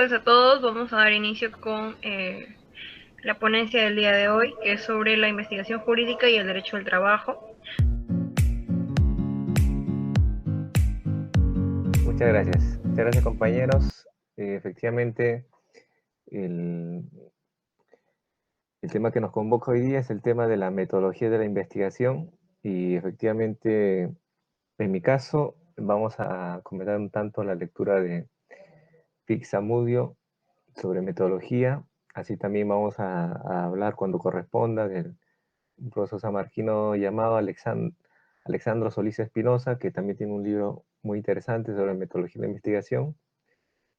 tardes a todos. Vamos a dar inicio con la ponencia del día de hoy, que es sobre la investigación jurídica y el derecho al trabajo. Muchas gracias compañeros. Efectivamente, el, el tema que nos convoca hoy día es el tema de la metodología de la investigación y efectivamente, en mi caso, vamos a comentar un tanto la lectura de Pixamudio sobre metodología. Así también vamos a hablar cuando corresponda del profesor samarquino llamado Alexandro Solís Espinosa, que también tiene un libro muy interesante sobre metodología de la investigación.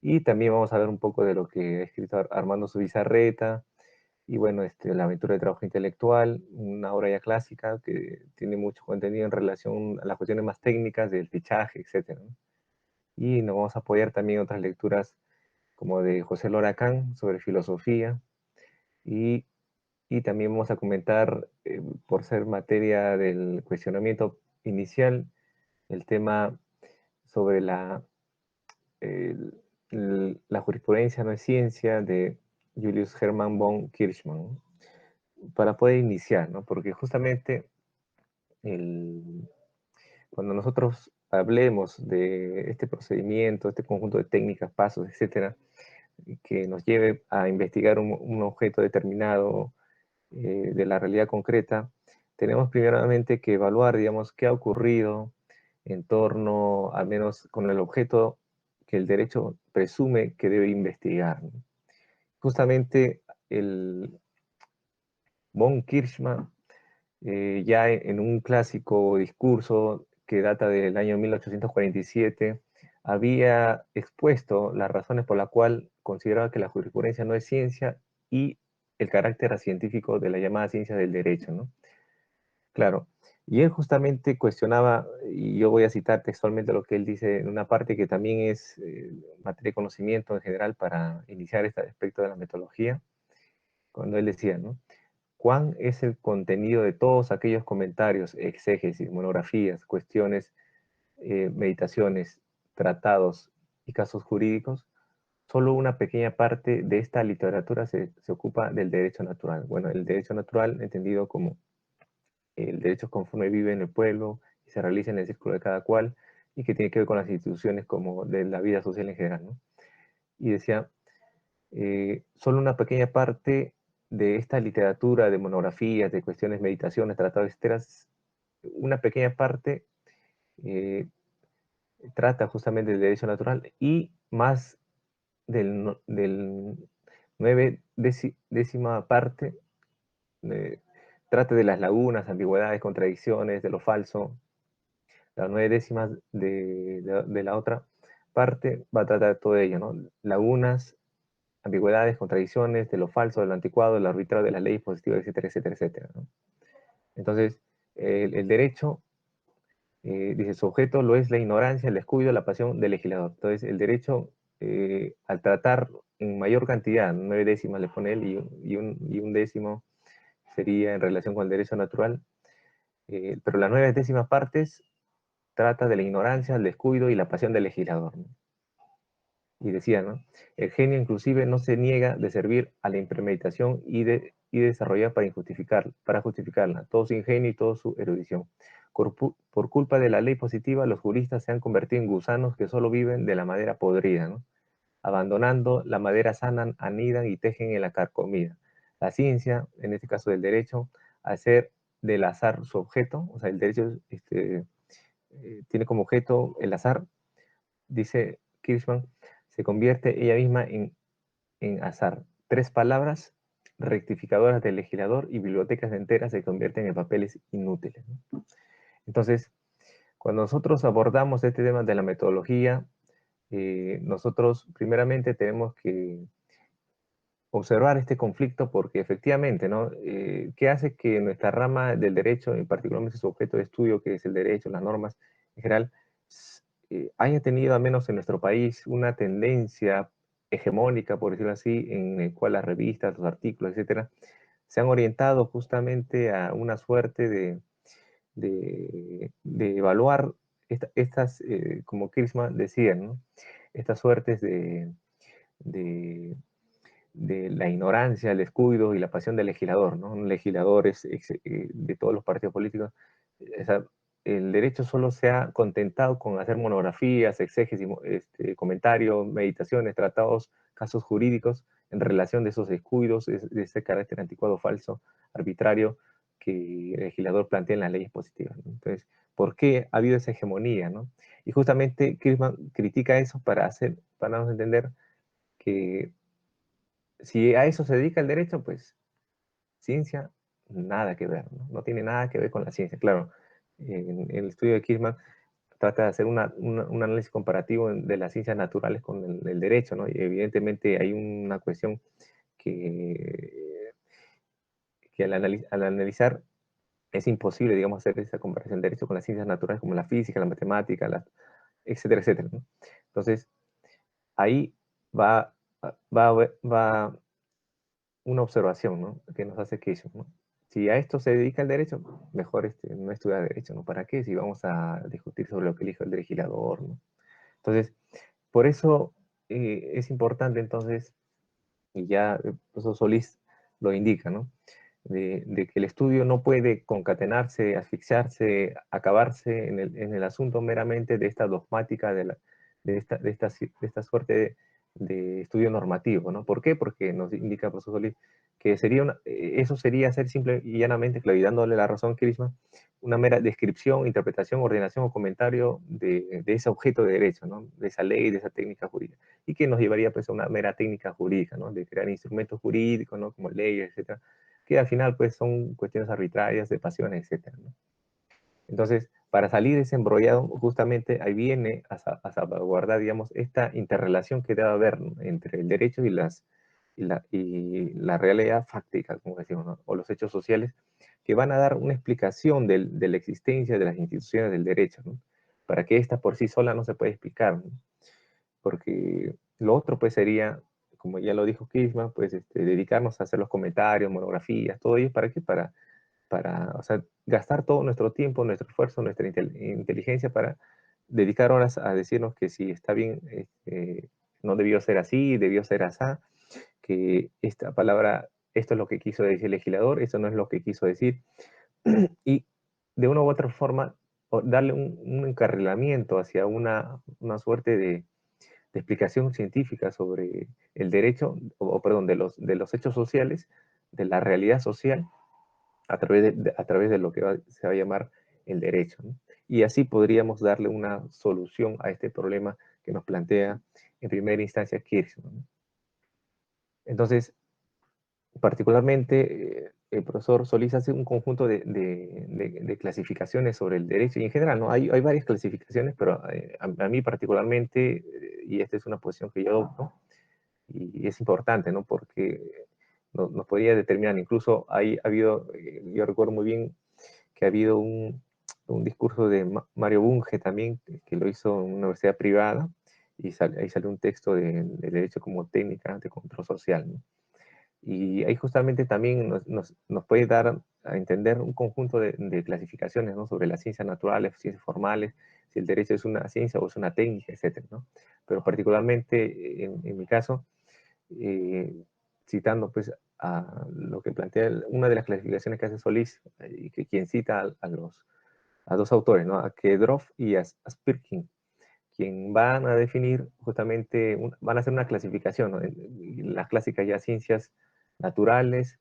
Y también vamos a ver un poco de lo que ha escrito Armando Zubizarreta, y bueno, La aventura del trabajo intelectual, una obra ya clásica que tiene mucho contenido en relación a las cuestiones más técnicas del fichaje, etc. Y nos vamos a apoyar también en otras lecturas como de José Loracán sobre filosofía, y, y también vamos a comentar, por ser materia del cuestionamiento inicial, el tema sobre el- la jurisprudencia no es ciencia de Julius Hermann von Kirchmann, ¿no? Para poder iniciar, ¿no? Porque justamente el, cuando nosotros hablemos de este procedimiento, este conjunto de técnicas, pasos, etcétera, que nos lleve a investigar un objeto determinado de la realidad concreta, tenemos primeramente que evaluar, digamos, qué ha ocurrido en torno, al menos con el objeto que el derecho presume que debe investigar, ¿no? Justamente el von Kirchmann, ya en un clásico discurso que data del año 1847, había expuesto las razones por la cual consideraba que la jurisprudencia no es ciencia y el carácter científico de la llamada ciencia del derecho, ¿no? Claro. Y él justamente cuestionaba, y yo voy a citar textualmente lo que él dice en una parte que también es materia de conocimiento en general para iniciar este aspecto de la metodología, cuando él decía, ¿no? ¿Cuán es el contenido de todos aquellos comentarios, exégesis, monografías, cuestiones, meditaciones, tratados y casos jurídicos? Solo una pequeña parte de esta literatura se ocupa del derecho natural. Bueno, el derecho natural entendido como el derecho conforme vive en el pueblo y se realiza en el círculo de cada cual, y que tiene que ver con las instituciones como de la vida social en general, ¿no? Y decía, solo una pequeña parte de esta literatura de monografías, de cuestiones, meditaciones, tratados, etcétera, una pequeña parte eh, trata justamente del derecho natural, y más del 9 décima parte eh, trata de las lagunas, ambigüedades, contradicciones, de lo falso. Las 9 décimas de la otra parte va a tratar todo ello, ¿no? Lagunas, ambigüedades, contradicciones, de lo falso, de lo anticuado, de lo arbitrario, de las leyes positivas, etcétera, etcétera, etcétera, ¿no? Entonces, el derecho, dice, su objeto lo es la ignorancia, el descuido, la pasión del legislador. Entonces, el derecho, al tratar en mayor cantidad, 9 décimas le pone él, y un décimo sería en relación con el derecho natural, pero las 9 décimas partes trata de la ignorancia, el descuido y la pasión del legislador, ¿no? Y decía, ¿no? El genio inclusive no se niega de servir a la impremeditación y desarrollar para justificarla, todo su ingenio y toda su erudición. Por culpa de la ley positiva, los juristas se han convertido en gusanos que solo viven de la madera podrida, ¿no? Abandonando la madera sana, anidan y tejen en la carcomida. La ciencia, en este caso del derecho, al ser del azar su objeto, o sea, el derecho tiene como objeto el azar, dice Kirchmann, se convierte ella misma en azar. Tres palabras rectificadoras del legislador y bibliotecas enteras se convierten en papeles inútiles, ¿no? Entonces, cuando nosotros abordamos este tema de la metodología, nosotros primeramente tenemos que observar este conflicto, porque efectivamente, ¿no? ¿Qué hace que nuestra rama del derecho, y particularmente su objeto de estudio, que es el derecho, las normas en general, haya tenido, al menos en nuestro país, una tendencia hegemónica, por decirlo así, en el cual las revistas, los artículos, etcétera, se han orientado justamente a una suerte de evaluar estas, como Kirchmann decía, ¿no? Estas suertes de la ignorancia, el descuido y la pasión del legislador, ¿no? Un legislador de todos los partidos políticos. O sea, el derecho solo se ha contentado con hacer monografías, exégesis, comentarios, meditaciones, tratados, casos jurídicos en relación de esos descuidos, de ese carácter anticuado, falso, arbitrario que el legislador plantea en las leyes positivas, ¿no? Entonces, ¿por qué ha habido esa hegemonía, ¿no? Y justamente Kirchmann critica eso para darnos a entender que si a eso se dedica el derecho, pues ciencia, nada que ver, ¿no? No tiene nada que ver con la ciencia. Claro, en el estudio de Kirchmann trata de hacer un análisis comparativo de las ciencias naturales con el derecho, ¿no? Y evidentemente hay una cuestión que, que al analizar es imposible, digamos, hacer esa comparación del derecho con las ciencias naturales como la física, la matemática, etcétera, etcétera, ¿no? Entonces, ahí va, va una observación, ¿no? Que nos hace Kirchhoff, ¿no? Si a esto se dedica el derecho, mejor no estudiar derecho, ¿no? ¿Para qué? Si vamos a discutir sobre lo que elijo el legislador, ¿no? Entonces, por eso es importante entonces, y ya el profesor Solís lo indica, ¿no? De que el estudio no puede concatenarse, asfixiarse, acabarse en el asunto meramente de esta dogmática, de esta suerte de estudio normativo, ¿no? ¿Por qué? Porque nos indica el profesor Solís que eso sería ser simple y llanamente, claro, y dándole la razón a Kirchmann, una mera descripción, interpretación, ordenación o comentario de ese objeto de derecho, ¿no? De esa ley, de esa técnica jurídica, y que nos llevaría pues a una mera técnica jurídica, ¿no? De crear instrumentos jurídicos, ¿no? Como leyes, etcétera, que al final pues son cuestiones arbitrarias, de pasiones, etcétera, ¿no? Entonces, para salir de ese embrollado, justamente ahí viene a salvaguardar, digamos, esta interrelación que debe haber, ¿no? Entre el derecho y la realidad fáctica, como decimos, ¿no? O los hechos sociales, que van a dar una explicación de la existencia de las instituciones del derecho, ¿no? Para que esta por sí sola no se puede explicar, ¿no? Porque lo otro pues sería, como ya lo dijo Kirchmann, pues dedicarnos a hacer los comentarios, monografías, todo ello, ¿para qué? O sea, gastar todo nuestro tiempo, nuestro esfuerzo, nuestra inteligencia para dedicar horas a decirnos que si está bien, no debió ser así, debió ser así, que esta palabra, esto es lo que quiso decir el legislador, esto no es lo que quiso decir, y de una u otra forma darle un encarrilamiento hacia una suerte de explicación científica sobre el derecho, perdón, de los hechos sociales, de la realidad social, a través de lo que se va a llamar el derecho, ¿no? Y así podríamos darle una solución a este problema que nos plantea en primera instancia Kirchner, ¿no? Entonces, particularmente, el profesor Solís hace un conjunto de clasificaciones sobre el derecho y en general, ¿no? Hay varias clasificaciones, pero a mí particularmente, y esta es una posición que yo adopto, y es importante, ¿no? Porque nos podría determinar, incluso ha habido, yo recuerdo muy bien que ha habido un discurso de Mario Bunge también, que lo hizo en una universidad privada, y ahí salió un texto de derecho como técnica de control social, ¿no? Y ahí justamente también nos puede dar a entender un conjunto de clasificaciones, ¿no? Sobre las ciencias naturales, ciencias formales, si el derecho es una ciencia o es una técnica, etcétera, ¿no? Pero particularmente en mi caso, eh, citando pues a lo que plantea una de las clasificaciones que hace Solís, y que quien cita a dos autores, ¿no? A Kedrov y a Spirkin, quien van a definir justamente, van a hacer una clasificación, ¿no? Las clásicas ya ciencias naturales,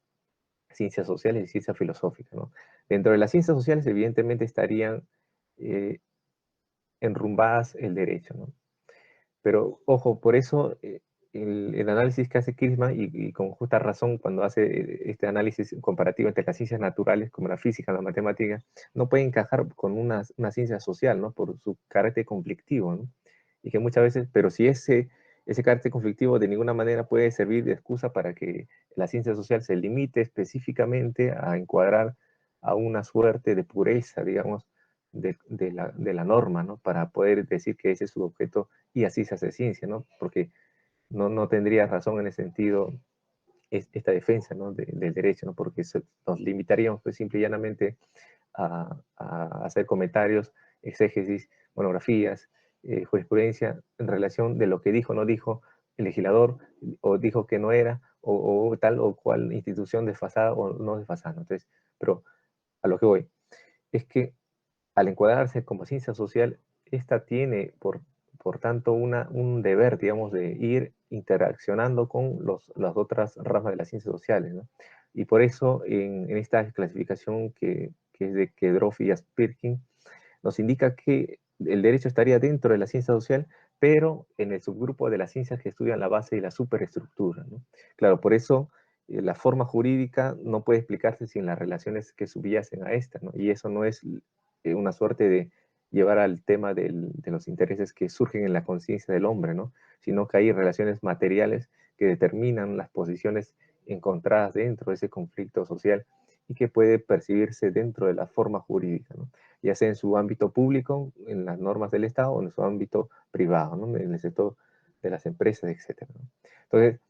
ciencias sociales y ciencias filosóficas, ¿no? Dentro de las ciencias sociales, evidentemente, estarían eh, enrumbadas el derecho, ¿no? Pero, ojo, por eso el análisis que hace Kirchmann, y con justa razón cuando hace este análisis comparativo entre las ciencias naturales como la física, la matemática, no puede encajar con una ciencia social, ¿no? Por su carácter conflictivo, ¿no? Y que muchas veces, pero si ese carácter conflictivo de ninguna manera puede servir de excusa para que la ciencia social se limite específicamente a encuadrar a una suerte de pureza, digamos, de la norma, ¿no? Para poder decir que ese es su objeto y así se hace ciencia, ¿no? Porque no tendría razón en ese sentido esta defensa, ¿no? Del derecho, ¿no? Porque nos limitaríamos pues simple y llanamente a hacer comentarios, exégesis, monografías, jurisprudencia en relación de lo que dijo o no dijo el legislador o dijo que no era, o tal o cual institución desfasada o no desfasada, ¿no? Entonces, pero a lo que voy es que al encuadrarse como ciencia social, esta tiene, por tanto, un deber, digamos, de ir interaccionando con las otras ramas de las ciencias sociales, ¿no? Y por eso, en esta clasificación que es de Kedroff y Aspirkin, nos indica que el derecho estaría dentro de la ciencia social, pero en el subgrupo de las ciencias que estudian la base y la superestructura, ¿no? Claro, por eso la forma jurídica no puede explicarse sin las relaciones que subyacen a esta, ¿no? Y eso no es una suerte de llevar al tema de los intereses que surgen en la conciencia del hombre, ¿no? Sino que hay relaciones materiales que determinan las posiciones encontradas dentro de ese conflicto social y que puede percibirse dentro de la forma jurídica, ¿no? Ya sea en su ámbito público, en las normas del Estado, o en su ámbito privado, ¿no? En el sector de las empresas, etcétera, ¿no? Entonces,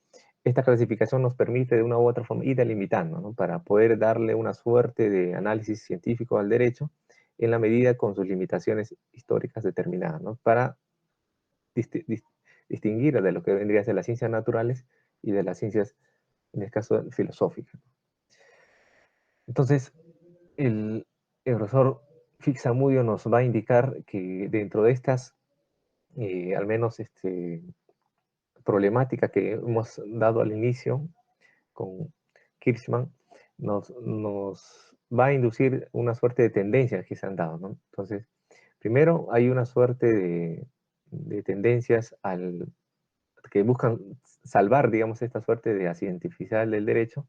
esta clasificación nos permite de una u otra forma ir delimitando, ¿no? Para poder darle una suerte de análisis científico al derecho en la medida con sus limitaciones históricas determinadas, ¿no? Para disti dis distinguir de lo que vendría a ser las ciencias naturales y de las ciencias, en este caso, filosóficas. Entonces, el profesor Fixamudio nos va a indicar que dentro de estas, al menos, problemática que hemos dado al inicio con Kirchmann, nos va a inducir una suerte de tendencias que se han dado, ¿no? Entonces, primero hay una suerte de tendencias que buscan salvar, digamos, esta suerte de acientificar el derecho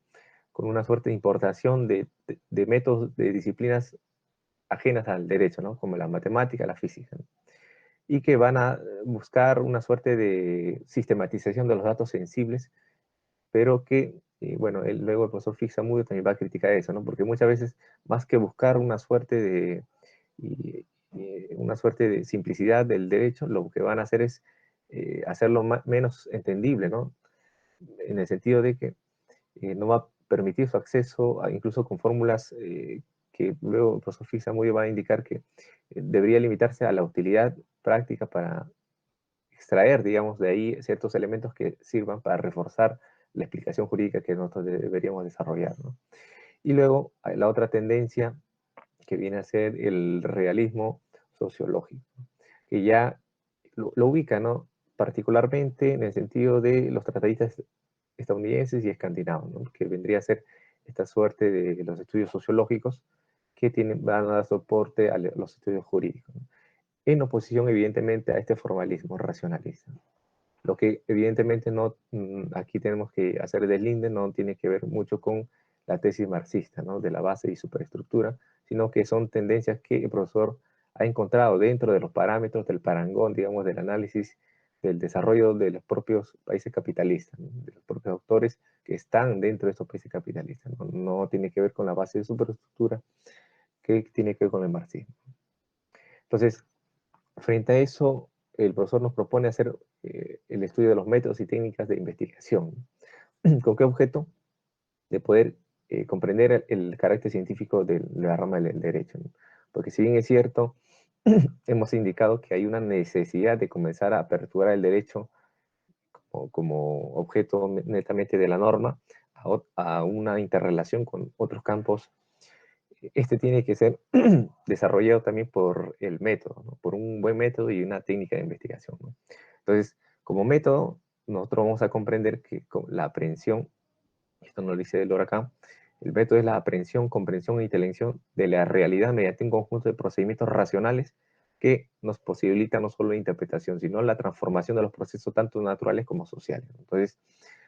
con una suerte de importación de métodos, de disciplinas ajenas al derecho, ¿no? Como la matemática, la física, ¿no? Y que van a buscar una suerte de sistematización de los datos sensibles, pero que, bueno, luego el profesor Fixamudio también va a criticar eso, ¿no? Porque muchas veces, más que buscar una suerte de simplicidad del derecho, lo que van a hacer es hacerlo menos entendible, ¿no? En el sentido de que no va a permitir su acceso incluso con fórmulas que luego el profesor Fixamudio va a indicar que debería limitarse a la utilidad práctica para extraer, digamos, de ahí ciertos elementos que sirvan para reforzar la explicación jurídica que nosotros deberíamos desarrollar, ¿no? Y luego la otra tendencia que viene a ser el realismo sociológico, que ya lo ubica, ¿no? Particularmente en el sentido de los tratadistas estadounidenses y escandinavos, ¿no? Que vendría a ser esta suerte de los estudios sociológicos que van a dar soporte a los estudios jurídicos, ¿no? En oposición evidentemente a este formalismo racionalista. Lo que evidentemente no, aquí tenemos que hacer deslinde, no tiene que ver mucho con la tesis marxista, ¿no? De la base y superestructura, sino que son tendencias que el profesor ha encontrado dentro de los parámetros del parangón, digamos, del análisis del desarrollo de los propios países capitalistas, ¿no? De los propios autores que están dentro de estos países capitalistas, ¿no? No tiene que ver con la base de superestructura, que tiene que ver con el marxismo. Entonces, frente a eso, el profesor nos propone hacer el estudio de los métodos y técnicas de investigación. ¿Con qué objeto? De poder comprender el carácter científico de la rama del derecho, ¿no? Porque si bien es cierto, hemos indicado que hay una necesidad de comenzar a aperturar el derecho como objeto netamente de la norma a una interrelación con otros campos. Este tiene que ser desarrollado también por el método, ¿no? Por un buen método y una técnica de investigación, ¿no? Entonces, como método, nosotros vamos a comprender que la aprehensión, esto nos lo dice Delors acá, el método es la aprehensión, comprensión e intelección de la realidad mediante un conjunto de procedimientos racionales que nos posibilita no solo la interpretación, sino la transformación de los procesos tanto naturales como sociales. Entonces,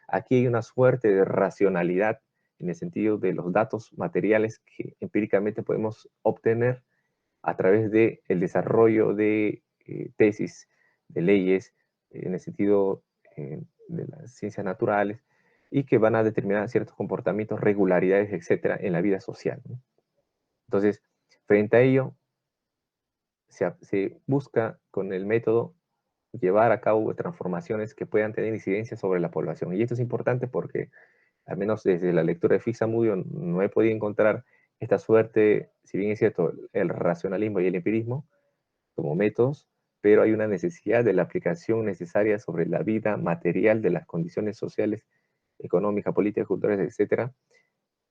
aquí hay una suerte de racionalidad en el sentido de los datos materiales que empíricamente podemos obtener a través del desarrollo de tesis, de leyes, en el sentido de las ciencias naturales, y que van a determinar ciertos comportamientos, regularidades, etcétera, en la vida social, ¿no? Entonces, frente a ello, se busca con el método llevar a cabo transformaciones que puedan tener incidencia sobre la población. Y esto es importante porque, al menos desde la lectura de Fixamudio, no he podido encontrar esta suerte, si bien es cierto, el racionalismo y el empirismo como métodos, pero hay una necesidad de la aplicación necesaria sobre la vida material de las condiciones sociales, económicas, políticas, culturales, etcétera,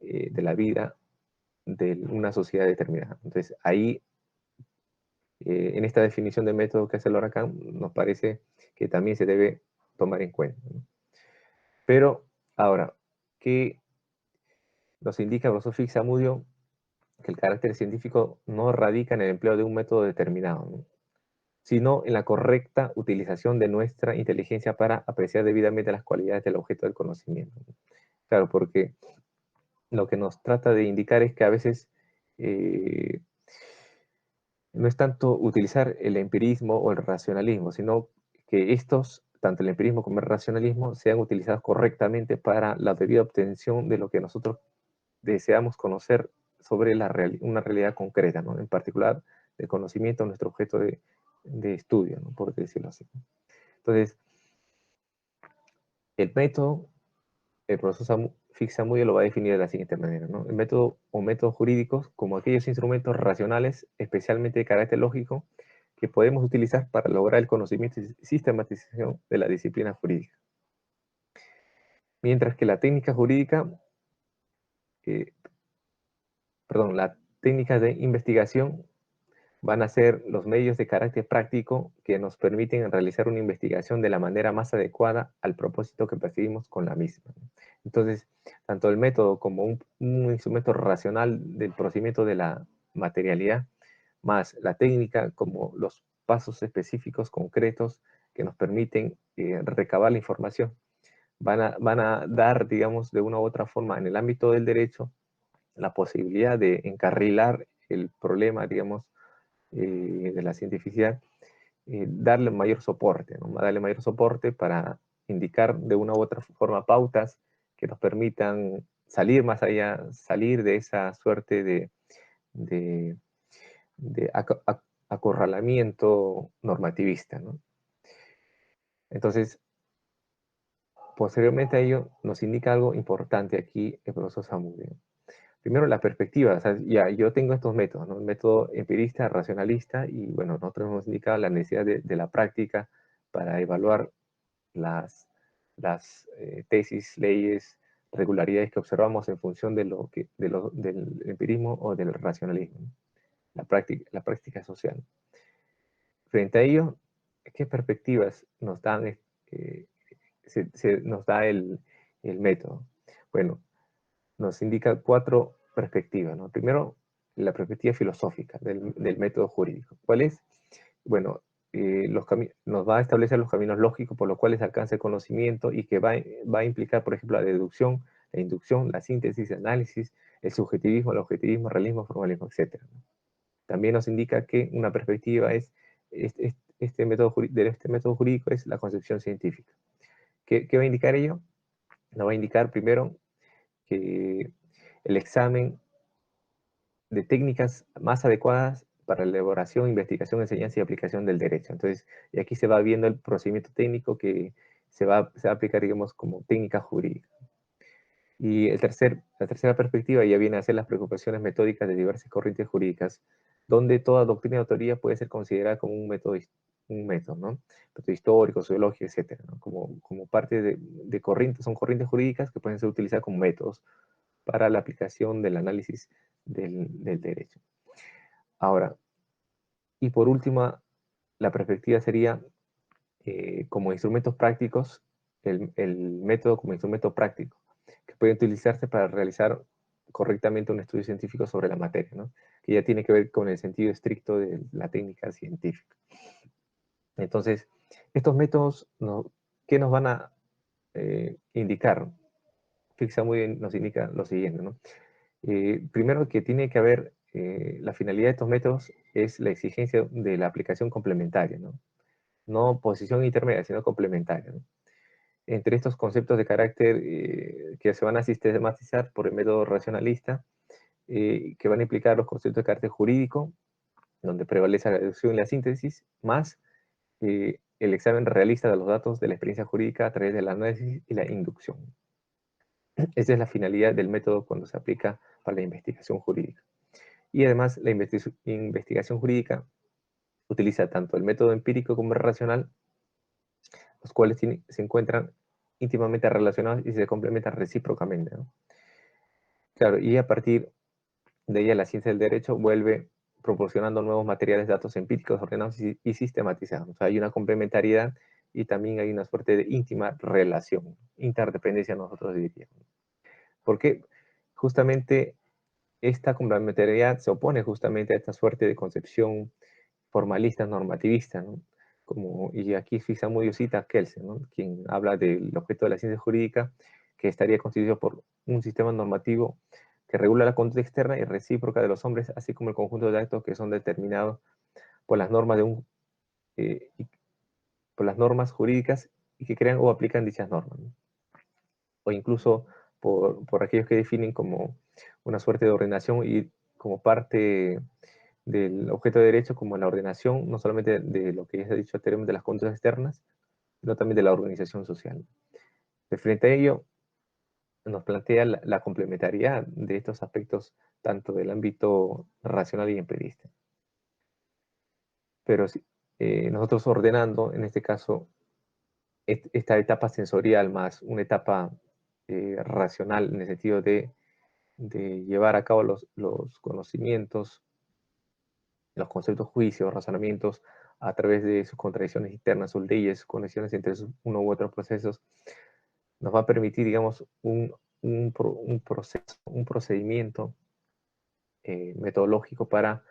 de la vida de una sociedad determinada. Entonces, ahí, en esta definición de método que hace Lacan, nos parece que también se debe tomar en cuenta, ¿no? Pero, ahora, ¿qué nos indica el profesor Fix-Amudio? Que el carácter científico no radica en el empleo de un método determinado, ¿no?, sino en la correcta utilización de nuestra inteligencia para apreciar debidamente las cualidades del objeto del conocimiento. Claro, porque lo que nos trata de indicar es que a veces no es tanto utilizar el empirismo o el racionalismo, sino que estos, tanto el empirismo como el racionalismo, sean utilizados correctamente para la debida obtención de lo que nosotros deseamos conocer sobre una realidad concreta, ¿no? En particular, el conocimiento de nuestro objeto de estudio, ¿no?, por decirlo así. Entonces, el método, el profesor Fix-Amudio lo va a definir de la siguiente manera, ¿no? El método o métodos jurídicos como aquellos instrumentos racionales, especialmente de carácter lógico, que podemos utilizar para lograr el conocimiento y sistematización de la disciplina jurídica. Mientras que la técnica jurídica, las técnicas de investigación van a ser los medios de carácter práctico que nos permiten realizar una investigación de la manera más adecuada al propósito que perseguimos con la misma. Entonces, tanto el método como un instrumento racional del procedimiento de la materialidad, más la técnica como los pasos específicos, concretos, que nos permiten recabar la información, van a dar, digamos, de una u otra forma, en el ámbito del derecho, la posibilidad de encarrilar el problema, digamos, de la cientificidad, darle mayor soporte, ¿no? Darle mayor soporte para indicar de una u otra forma pautas que nos permitan salir más allá, salir de esa suerte de acorralamiento normativista, ¿no? Entonces, posteriormente a ello, nos indica algo importante aquí el profesor Zamudio. Primero, la perspectiva. O sea, ya, yo tengo estos métodos, ¿no? El método empirista, racionalista, y bueno, nosotros hemos indicado la necesidad de la práctica para evaluar las tesis, leyes, regularidades que observamos en función de del empirismo o del racionalismo, ¿no? La práctica social. Frente a ello, ¿qué perspectivas nos dan, nos da el método? Bueno, nos indica 4 perspectivas, ¿no? Primero, la perspectiva filosófica del método jurídico. ¿Cuál es? Bueno, nos va a establecer los caminos lógicos por los cuales se alcanza el conocimiento y que va a implicar, por ejemplo, la deducción, la inducción, la síntesis, el análisis, el subjetivismo, el objetivismo, el realismo, el formalismo, etc., ¿no? También nos indica que una perspectiva es, este método jurídico es la concepción científica. ¿Qué va a indicar ello? Nos va a indicar primero que el examen de técnicas más adecuadas para la elaboración, investigación, enseñanza y aplicación del derecho. Entonces, y aquí se va viendo el procedimiento técnico que se va a aplicar, digamos, como técnica jurídica. Y la tercera perspectiva ya viene a ser las preocupaciones metódicas de diversas corrientes jurídicas, donde toda doctrina o teoría puede ser considerada como un método, ¿no? Método histórico, sociológico, etcétera, ¿no? Como parte de corrientes, son corrientes jurídicas que pueden ser utilizadas como métodos para la aplicación del análisis del derecho. Ahora, y por último, la perspectiva sería como instrumentos prácticos, el método como instrumento práctico, que puede utilizarse para realizar correctamente un estudio científico sobre la materia, ¿no? Que ya tiene que ver con el sentido estricto de la técnica científica. Entonces, estos métodos, ¿qué nos van a indicar? Fix-Amudio nos indica lo siguiente, ¿no? Primero, que tiene que haber, la finalidad de estos métodos es la exigencia de la aplicación complementaria, ¿no? No posición intermedia, sino complementaria, ¿no? Entre estos conceptos de carácter que se van a sistematizar por el método racionalista, que van a implicar los conceptos de carácter jurídico, donde prevalece la deducción y la síntesis, más el examen realista de los datos de la experiencia jurídica a través del análisis y la inducción. Esa es la finalidad del método cuando se aplica para la investigación jurídica. Y además, la investigación jurídica utiliza tanto el método empírico como el racional, los cuales se encuentran íntimamente relacionados y se complementan recíprocamente, ¿no? Claro, y a partir de ella la ciencia del derecho vuelve proporcionando nuevos materiales, datos empíricos ordenados y sistematizados. O sea, hay una complementariedad y también hay una suerte de íntima relación, interdependencia nosotros diríamos. Porque justamente esta complementariedad se opone justamente a esta suerte de concepción formalista, normativista, ¿no? Y aquí Fixamudio cita a Kelsen, ¿no? Quien habla del objeto de la ciencia jurídica, que estaría constituido por un sistema normativo que regula la conducta externa y recíproca de los hombres, así como el conjunto de actos que son determinados por las normas por las normas jurídicas y que crean o aplican dichas normas, ¿no? O incluso por aquellos que definen como una suerte de ordenación y como parte del objeto de derecho, como la ordenación, no solamente de lo que ya se ha dicho anteriormente de las conductas externas, sino también de la organización social. De frente a ello, nos plantea la complementariedad de estos aspectos, tanto del ámbito racional y empirista. Pero nosotros ordenando, en este caso, esta etapa sensorial más una etapa racional en el sentido de llevar a cabo los conocimientos, los conceptos, juicios, razonamientos a través de sus contradicciones internas, sus leyes, sus conexiones entre uno u otros procesos, nos va a permitir, digamos, proceso, un procedimiento metodológico para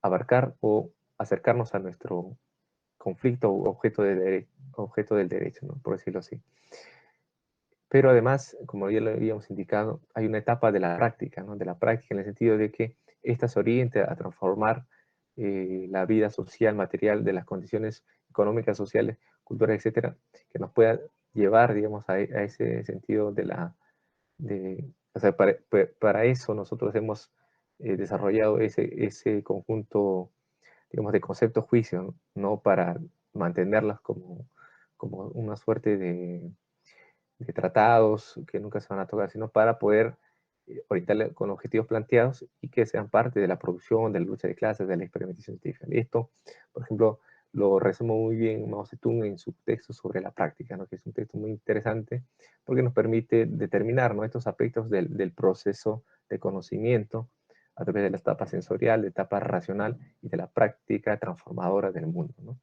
abarcar o acercarnos a nuestro conflicto o objeto del derecho, ¿no? Por decirlo así. Pero además, como ya lo habíamos indicado, hay una etapa de la práctica, ¿no? De la práctica en el sentido de que ésta se oriente a transformar la vida social, material, de las condiciones económicas, sociales, culturales, etcétera, que nos pueda llevar, digamos, a ese sentido o sea, para eso nosotros hemos desarrollado ese conjunto, digamos, de conceptos juicios, ¿no? Para mantenerlas como una suerte de tratados que nunca se van a tocar, sino para poder orientarle con objetivos planteados y que sean parte de la producción, de la lucha de clases, de la experimentación científica. Y esto, por ejemplo, lo resumo muy bien Mao Zedong en su texto sobre la práctica, ¿no? Que es un texto muy interesante porque nos permite determinar, ¿no? Estos aspectos del proceso de conocimiento a través de la etapa sensorial, de la etapa racional y de la práctica transformadora del mundo, ¿no?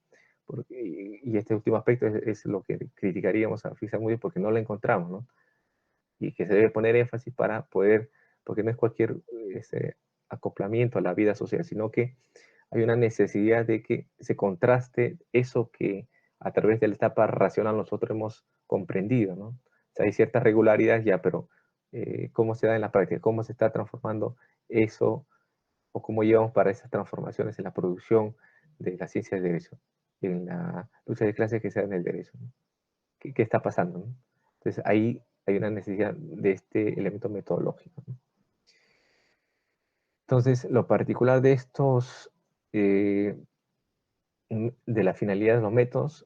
Y este último aspecto es lo que criticaríamos a Fixamudio porque no lo encontramos, ¿no? Y que se debe poner énfasis para poder, porque no es cualquier acoplamiento a la vida social, sino que hay una necesidad de que se contraste eso que a través de la etapa racional nosotros hemos comprendido, ¿no? O sea, hay cierta regularidad ya, pero ¿cómo se da en la práctica? ¿Cómo se está transformando eso? ¿O cómo llevamos para esas transformaciones en la producción de la ciencia del derecho? En la lucha de clases que se da en el derecho, ¿no? ¿Qué está pasando, ¿no? Entonces ahí hay una necesidad de este elemento metodológico, ¿no? Entonces, lo particular de estos, de la finalidad de los métodos,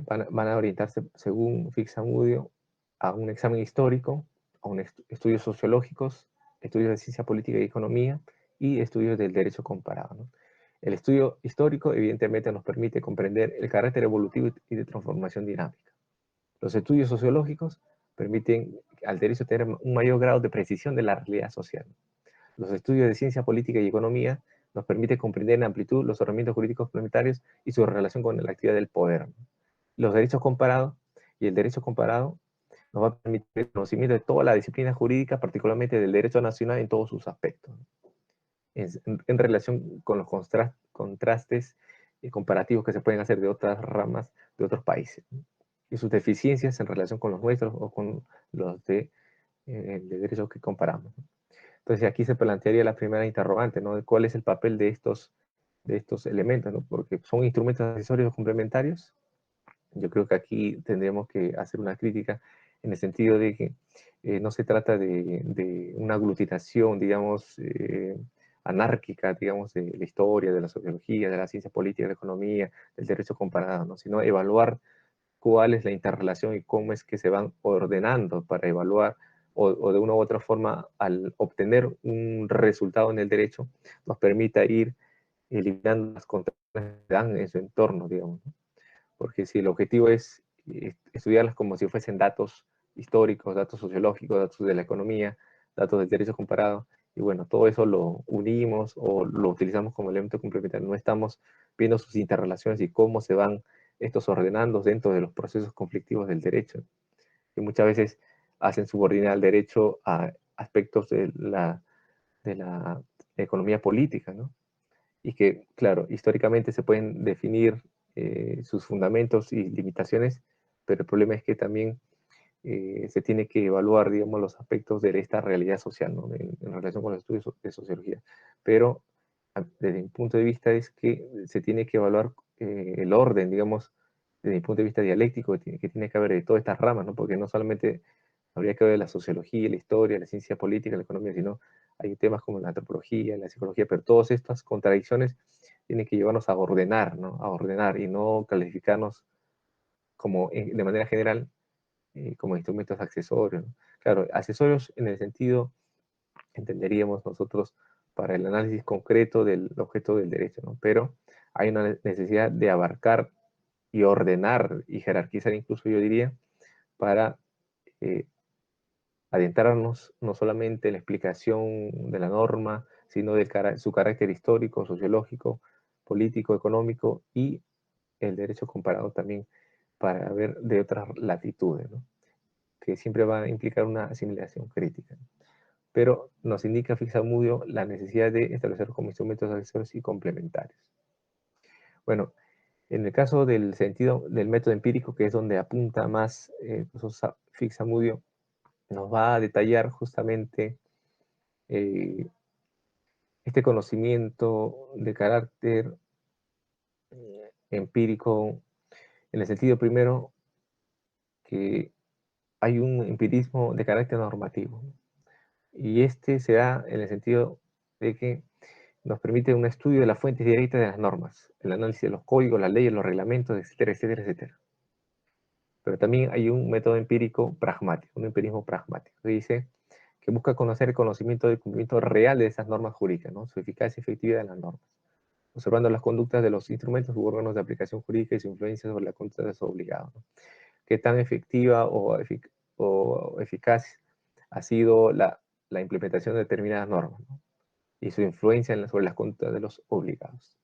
van a orientarse, según Fixamudio, a un examen histórico, a estudios sociológicos, estudios de ciencia política y economía y estudios del derecho comparado, ¿no? El estudio histórico, evidentemente, nos permite comprender el carácter evolutivo y de transformación dinámica. Los estudios sociológicos permiten al derecho tener un mayor grado de precisión de la realidad social. Los estudios de ciencia política y economía nos permiten comprender en amplitud los ordenamientos jurídicos complementarios y su relación con la actividad del poder. Los derechos comparados y el derecho comparado nos va a permitir el conocimiento de toda la disciplina jurídica, particularmente del derecho nacional en todos sus aspectos, en relación con los contrastes comparativos que se pueden hacer de otras ramas de otros países, ¿no? Y sus deficiencias en relación con los nuestros o con los de derechos que comparamos, ¿no? Entonces aquí se plantearía la primera interrogante, ¿no? ¿Cuál es el papel de estos elementos, ¿no? Porque son instrumentos accesorios complementarios. Yo creo que aquí tendríamos que hacer una crítica en el sentido de que no se trata de una aglutinación, digamos, anárquica, digamos, de la historia, de la sociología, de la ciencia política, de la economía, del derecho comparado, ¿no? Sino evaluar cuál es la interrelación y cómo es que se van ordenando para evaluar o de una u otra forma al obtener un resultado en el derecho nos permita ir eliminando las contradicciones dan en su entorno, digamos, ¿no? Porque si el objetivo es estudiarlas como si fuesen datos históricos, datos sociológicos, datos de la economía, datos del derecho comparado, y bueno, todo eso lo unimos o lo utilizamos como elemento complementario. No estamos viendo sus interrelaciones y cómo se van estos ordenando dentro de los procesos conflictivos del derecho, que muchas veces hacen subordinar al derecho a aspectos de la economía política, ¿no? Y que, claro, históricamente se pueden definir sus fundamentos y limitaciones, pero el problema es que también se tiene que evaluar, digamos, los aspectos de esta realidad social, ¿no? En relación con los estudios de sociología. Pero desde mi punto de vista es que se tiene que evaluar el orden, digamos, desde mi punto de vista dialéctico, que tiene que haber de todas estas ramas, ¿no? Porque no solamente habría que ver la sociología, la historia, la ciencia política, la economía, sino hay temas como la antropología, la psicología, pero todas estas contradicciones tienen que llevarnos a ordenar, ¿no? A ordenar y no calificarnos como de manera general como instrumentos accesorios, ¿no? Claro, accesorios en el sentido, entenderíamos nosotros, para el análisis concreto del objeto del derecho, ¿no? Pero hay una necesidad de abarcar y ordenar y jerarquizar, incluso yo diría, para eh, adentrarnos no solamente en la explicación de la norma, sino de su carácter histórico, sociológico, político, económico y el derecho comparado también para ver de otras latitudes, ¿no? Que siempre va a implicar una asimilación crítica. Pero nos indica Fixamudio la necesidad de establecer como instrumentos accesorios y complementarios. Bueno, en el caso del sentido del método empírico, que es donde apunta más Fixamudio, nos va a detallar justamente este conocimiento de carácter empírico, en el sentido primero que hay un empirismo de carácter normativo. Y este se da en el sentido de que nos permite un estudio de las fuentes directas de las normas, el análisis de los códigos, las leyes, los reglamentos, etcétera, etcétera, etcétera. Pero también hay un método empírico pragmático, un empirismo pragmático, que dice que busca conocer el conocimiento del cumplimiento real de esas normas jurídicas, ¿no? Su eficacia y efectividad de las normas, observando las conductas de los instrumentos u órganos de aplicación jurídica y su influencia sobre la conducta de los obligados, ¿no? Qué tan efectiva o eficaz ha sido la implementación de determinadas normas, ¿no? Y su influencia sobre las conductas de los obligados.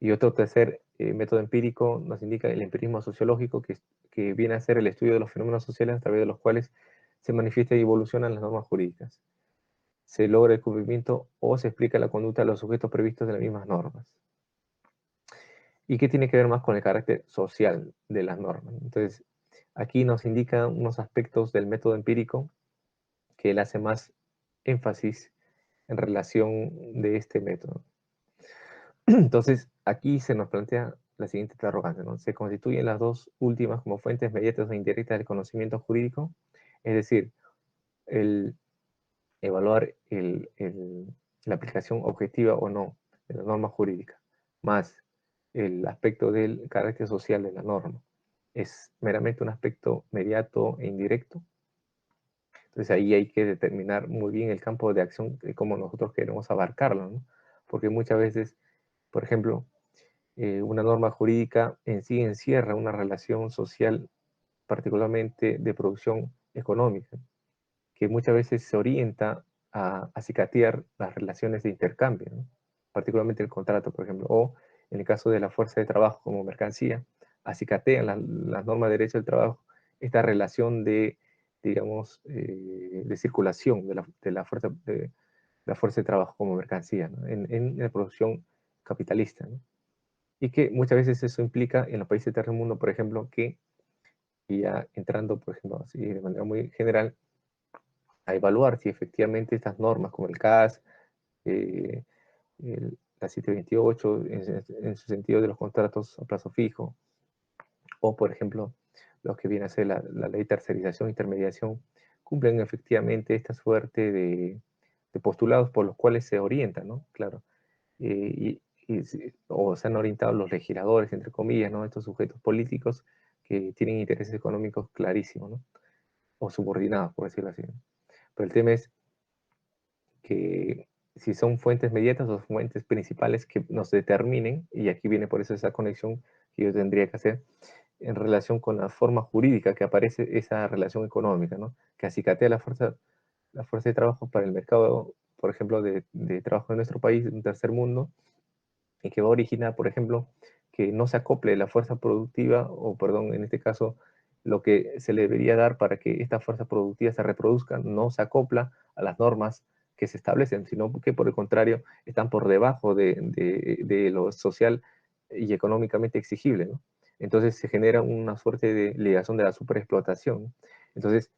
Y otro tercer método empírico nos indica el empirismo sociológico, que viene a ser el estudio de los fenómenos sociales a través de los cuales se manifiestan y evolucionan las normas jurídicas. Se logra el cumplimiento o se explica la conducta de los sujetos previstos de las mismas normas. ¿Y qué tiene que ver más con el carácter social de las normas? Entonces, aquí nos indica unos aspectos del método empírico que él hace más énfasis en relación de este método. Entonces, aquí se nos plantea la siguiente interrogante, ¿no? ¿Se constituyen las dos últimas como fuentes mediatas o indirectas del conocimiento jurídico? Es decir, el evaluar la aplicación objetiva o no de la norma jurídica, más el aspecto del carácter social de la norma. ¿Es meramente un aspecto mediato e indirecto? Entonces ahí hay que determinar muy bien el campo de acción de cómo nosotros queremos abarcarlo, ¿no? Porque muchas veces, por ejemplo, una norma jurídica en sí encierra una relación social, particularmente de producción económica, que muchas veces se orienta a acicatear las relaciones de intercambio, ¿no? Particularmente el contrato, por ejemplo, o en el caso de la fuerza de trabajo como mercancía, acicatean las normas de derecho del trabajo esta relación de, digamos, de circulación de la fuerza de trabajo como mercancía, ¿no? En la producción capitalista, ¿no? Y que muchas veces eso implica en los países del tercer mundo, por ejemplo, que, y ya entrando, por ejemplo, así de manera muy general, a evaluar si efectivamente estas normas como el CAS, eh, la 728 en su sentido de los contratos a plazo fijo, o por ejemplo, lo que viene a ser la ley de tercerización e intermediación, cumplen efectivamente esta suerte de postulados por los cuales se orientan, ¿no? Claro. O se han orientado los legisladores, entre comillas, ¿no? Estos sujetos políticos que tienen intereses económicos clarísimos, ¿no? O subordinados, por decirlo así, ¿no? Pero el tema es que si son fuentes mediatas o fuentes principales que nos determinen, y aquí viene por eso esa conexión que yo tendría que hacer, en relación con la forma jurídica que aparece esa relación económica, ¿no? Que acicatea la fuerza de trabajo para el mercado, por ejemplo, de trabajo en nuestro país, en un tercer mundo, y que va a originar, por ejemplo, que no se acople la fuerza productiva, o perdón, en este caso, lo que se le debería dar para que esta fuerza productiva se reproduzca, no se acopla a las normas que se establecen, sino que por el contrario están por debajo de lo social y económicamente exigible, ¿no? Entonces se genera una suerte de ligación de la superexplotación. Entonces,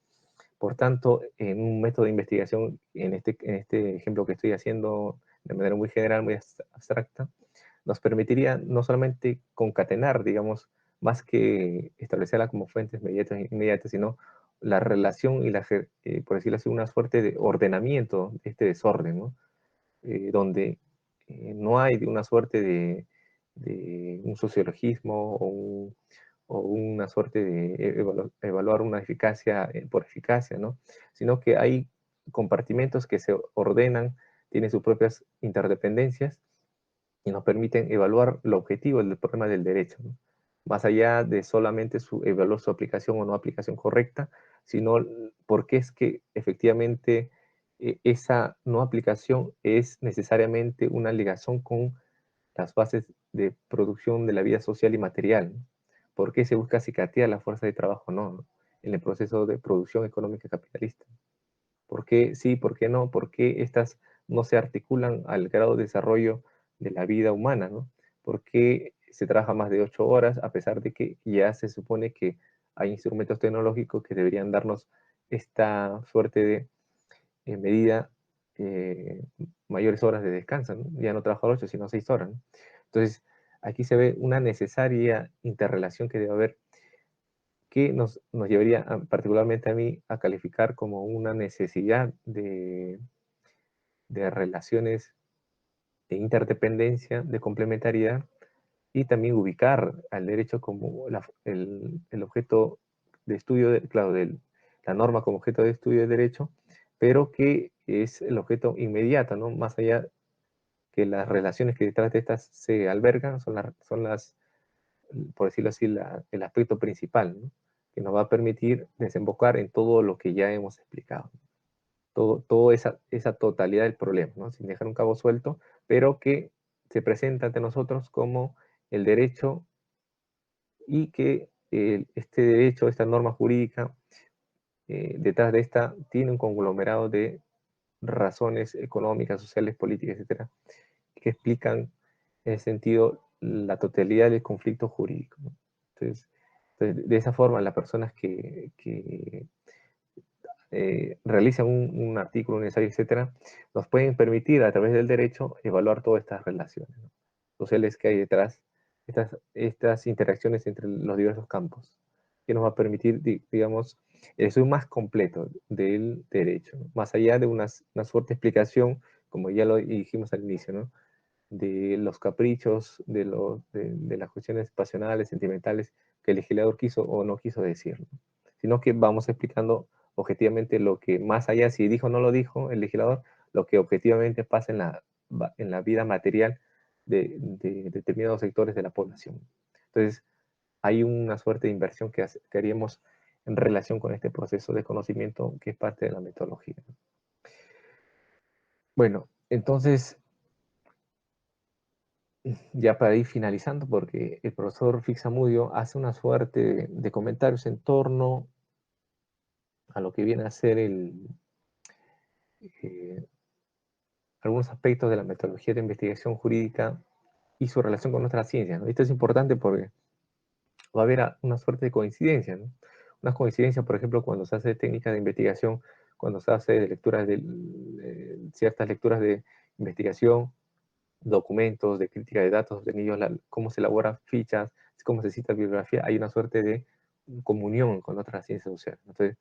por tanto, en un método de investigación, en este ejemplo que estoy haciendo de manera muy general, muy abstracta, nos permitiría no solamente concatenar, digamos, más que establecerla como fuentes inmediatas, inmediatas, sino la relación y por decirlo así, una suerte de ordenamiento de este desorden, ¿no? Donde no hay una suerte de un sociologismo o una suerte de evaluar una eficacia por eficacia, ¿no? Sino que hay compartimentos que se ordenan, tienen sus propias interdependencias y nos permiten evaluar lo objetivo del problema del derecho, ¿no? Más allá de solamente evaluar su aplicación o no aplicación correcta, sino por qué es que efectivamente esa no aplicación es necesariamente una ligación con las bases de producción de la vida social y material, ¿no? ¿Por qué se busca cicatear la fuerza de trabajo no, en el proceso de producción económica capitalista? ¿Por qué sí, por qué no? ¿Por qué estas no se articulan al grado de desarrollo de la vida humana, ¿no? ¿Por qué se trabaja más de 8 horas a pesar de que ya se supone que hay instrumentos tecnológicos que deberían darnos esta suerte de medida eh, mayores horas de descanso, ¿no? Ya no trabajar 8, sino 6 horas, ¿no? Entonces, aquí se ve una necesaria interrelación que debe haber que nos llevaría particularmente a mí a calificar como una necesidad de relaciones de interdependencia, de complementariedad, y también ubicar al derecho como el objeto de estudio, claro, la norma como objeto de estudio de derecho, pero que es el objeto inmediato, ¿no? Más allá que las relaciones que detrás de estas se albergan, son las por decirlo así, el aspecto principal, ¿no? Que nos va a permitir desembocar en todo lo que ya hemos explicado. Todo esa totalidad del problema, ¿no? Sin dejar un cabo suelto, pero que se presenta ante nosotros como el derecho y que este derecho, esta norma jurídica, detrás de esta tiene un conglomerado de razones económicas, sociales, políticas, etcétera, que explican en ese sentido la totalidad del conflicto jurídico, ¿no? Entonces, de esa forma, las personas que realizan un artículo, un ensayo, etcétera, nos pueden permitir a través del derecho evaluar todas estas relaciones, ¿no? Sociales que hay detrás, estas interacciones entre los diversos campos, que nos va a permitir, digamos, el estudio más completo del derecho, ¿no? Más allá de una suerte explicación, como ya lo dijimos al inicio, ¿no? De los caprichos, de las cuestiones pasionales, sentimentales, que el legislador quiso o no quiso decir, ¿no? Sino que vamos explicando objetivamente lo que, más allá si dijo o no lo dijo el legislador, lo que objetivamente pasa en la vida material de determinados sectores de la población. Entonces, hay una suerte de inversión que haríamos en relación con este proceso de conocimiento que es parte de la metodología. Bueno, entonces, ya para ir finalizando, porque el profesor Fixamudio hace una suerte de comentarios en torno a lo que viene a ser eh, algunos aspectos de la metodología de investigación jurídica y su relación con nuestras ciencias, ¿no? Esto es importante porque va a haber una suerte de coincidencia, ¿no? Una coincidencia, por ejemplo, cuando se hace técnicas de investigación, cuando se hace ciertas lecturas de investigación, documentos de crítica de datos obtenidos, cómo se elaboran fichas, cómo se cita bibliografía, hay una suerte de comunión con otras ciencias sociales. Entonces,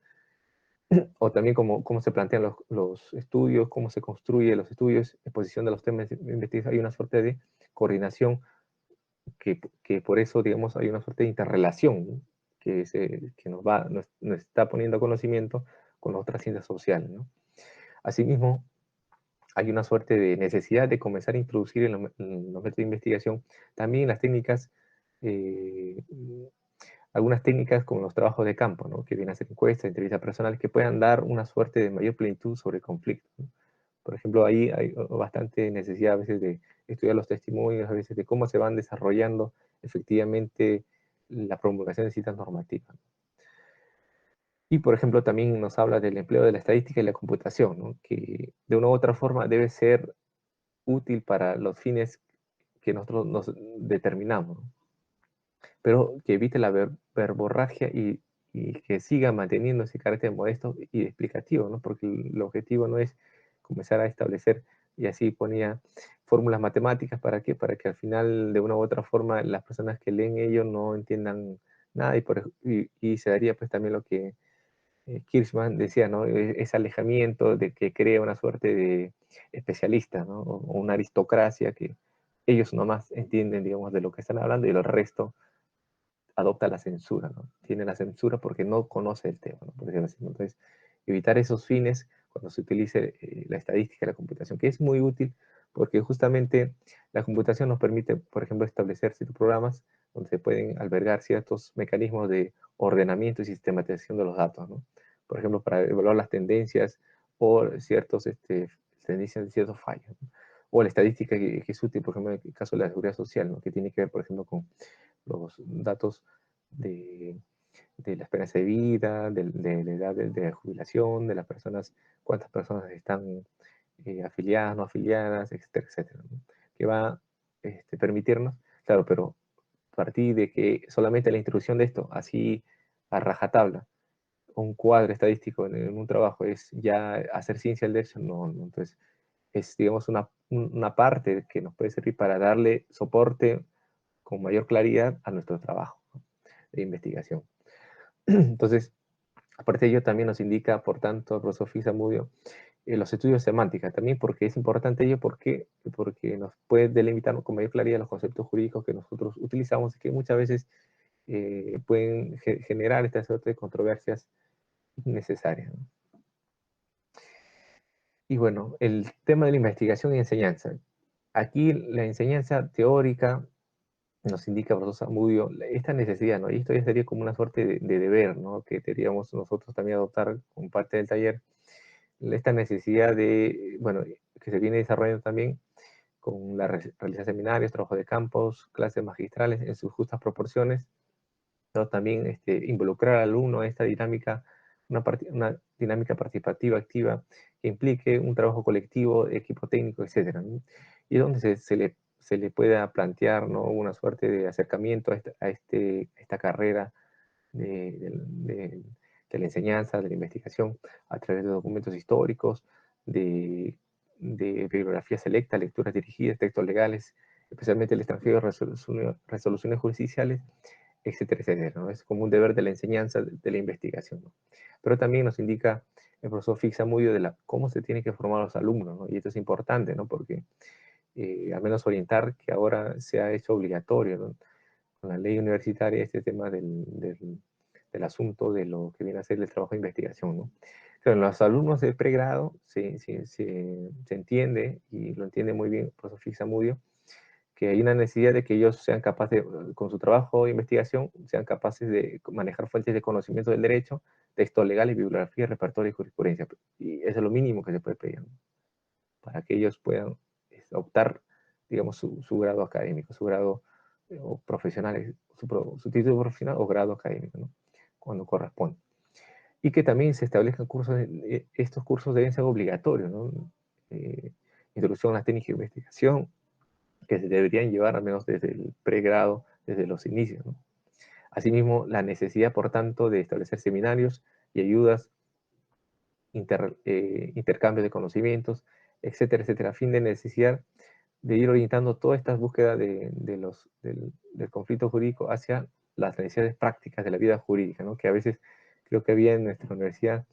o también cómo se plantean los estudios, cómo se construyen los estudios, exposición de los temas de investigación, hay una suerte de coordinación que por eso, digamos, hay una suerte de interrelación, ¿no? Que nos está poniendo a conocimiento con las otras ciencias sociales, ¿no? Asimismo, hay una suerte de necesidad de comenzar a introducir en los métodos de investigación también las técnicas, eh, algunas técnicas como los trabajos de campo, ¿no? Que vienen a hacer encuestas, entrevistas personales, que puedan dar una suerte de mayor plenitud sobre el conflicto, ¿no? Por ejemplo, ahí hay bastante necesidad a veces de estudiar los testimonios, a veces de cómo se van desarrollando efectivamente la promulgación de citas normativas. Y, por ejemplo, también nos habla del empleo de la estadística y la computación, ¿no? Que de una u otra forma debe ser útil para los fines que nosotros nos determinamos, ¿no? Pero que evite la verborragia y que siga manteniendo ese carácter modesto y explicativo, ¿no? Porque el objetivo no es comenzar a establecer, y así ponía fórmulas matemáticas, ¿para qué? Para que al final, de una u otra forma, las personas que leen ello no entiendan nada y se daría pues también lo que Kirchmann decía, ¿no? Ese alejamiento de que crea una suerte de especialista, ¿no? O una aristocracia que ellos nomás entienden, digamos, de lo que están hablando y el resto adopta la censura, ¿no? Tiene la censura porque no conoce el tema, ¿no? Por decirlo así, ¿no? Entonces, evitar esos fines cuando se utilice la estadística y la computación, que es muy útil porque justamente la computación nos permite, por ejemplo, establecer ciertos programas donde se pueden albergar ciertos mecanismos de ordenamiento y sistematización de los datos, ¿no? Por ejemplo, para evaluar las tendencias o tendencias de ciertos fallos, ¿no? O la estadística que es útil, por ejemplo, en el caso de la seguridad social, ¿no? Que tiene que ver, por ejemplo, con los datos de, de la esperanza de vida, de la edad de jubilación, de las personas, cuántas personas están afiliadas, no afiliadas, etcétera, etcétera, ¿no? Que va a permitirnos, claro, pero a partir de que solamente la introducción de esto, así a rajatabla, un cuadro estadístico en un trabajo es ya hacer ciencia del derecho, no, no, entonces es, digamos, una parte que nos puede servir para darle soporte con mayor claridad a nuestro trabajo, ¿no? De investigación. Entonces, aparte de ello, también nos indica, por tanto, el profesor Fisamudio, los estudios semánticos, también porque es importante ello, porque nos puede delimitar con mayor claridad los conceptos jurídicos que nosotros utilizamos y que muchas veces pueden generar esta suerte de controversias innecesarias, ¿no? Y bueno, el tema de la investigación y enseñanza. Aquí la enseñanza teórica nos indica, profesor Zamudio, esta necesidad, ¿no? Y esto ya sería como una suerte de deber, ¿no? Que deberíamos nosotros también adoptar como parte del taller, esta necesidad de, bueno, que se viene desarrollando también con la realización de seminarios, trabajo de campos, clases magistrales en sus justas proporciones, pero también involucrar al alumno en esta dinámica, una dinámica participativa activa que implique un trabajo colectivo, equipo técnico, etcétera, ¿no? Y donde se le pueda plantear, ¿no? Una suerte de acercamiento a esta carrera de, de la enseñanza, de la investigación, a través de documentos históricos, de bibliografía selecta, lecturas dirigidas, textos legales, especialmente el extranjero, resoluciones judiciales, etcétera, etcétera, ¿no? Es como un deber de la enseñanza, de la investigación, ¿no? Pero también nos indica el profesor Fixamudio de cómo se tienen que formar los alumnos, ¿no? Y esto es importante, ¿no? Porque al menos orientar que ahora se ha hecho obligatorio, ¿no? Con la ley universitaria este tema del asunto de lo que viene a ser el trabajo de investigación, ¿no? Pero en los alumnos de pregrado se entiende, y lo entiende muy bien el profesor Fixamudio, que hay una necesidad de que ellos sean capaces, con su trabajo de investigación, sean capaces de manejar fuentes de conocimiento del derecho, textos legales, bibliografía, repertorio y jurisprudencia. Y eso es lo mínimo que se puede pedir, ¿no? Para que ellos puedan optar, digamos, su grado académico, su grado o profesional, su título profesional o grado académico, ¿no? Cuando corresponde. Y que también se establezcan cursos, estos cursos deben ser obligatorios, ¿no? Introducción a las técnicas de investigación, que se deberían llevar al menos desde el pregrado, desde los inicios, ¿no? Asimismo, la necesidad, por tanto, de establecer seminarios y ayudas, intercambios de conocimientos, etcétera, etcétera, a fin de necesidad de ir orientando todas estas búsquedas del conflicto jurídico hacia las necesidades prácticas de la vida jurídica, ¿no? Que a veces creo que había en nuestra universidad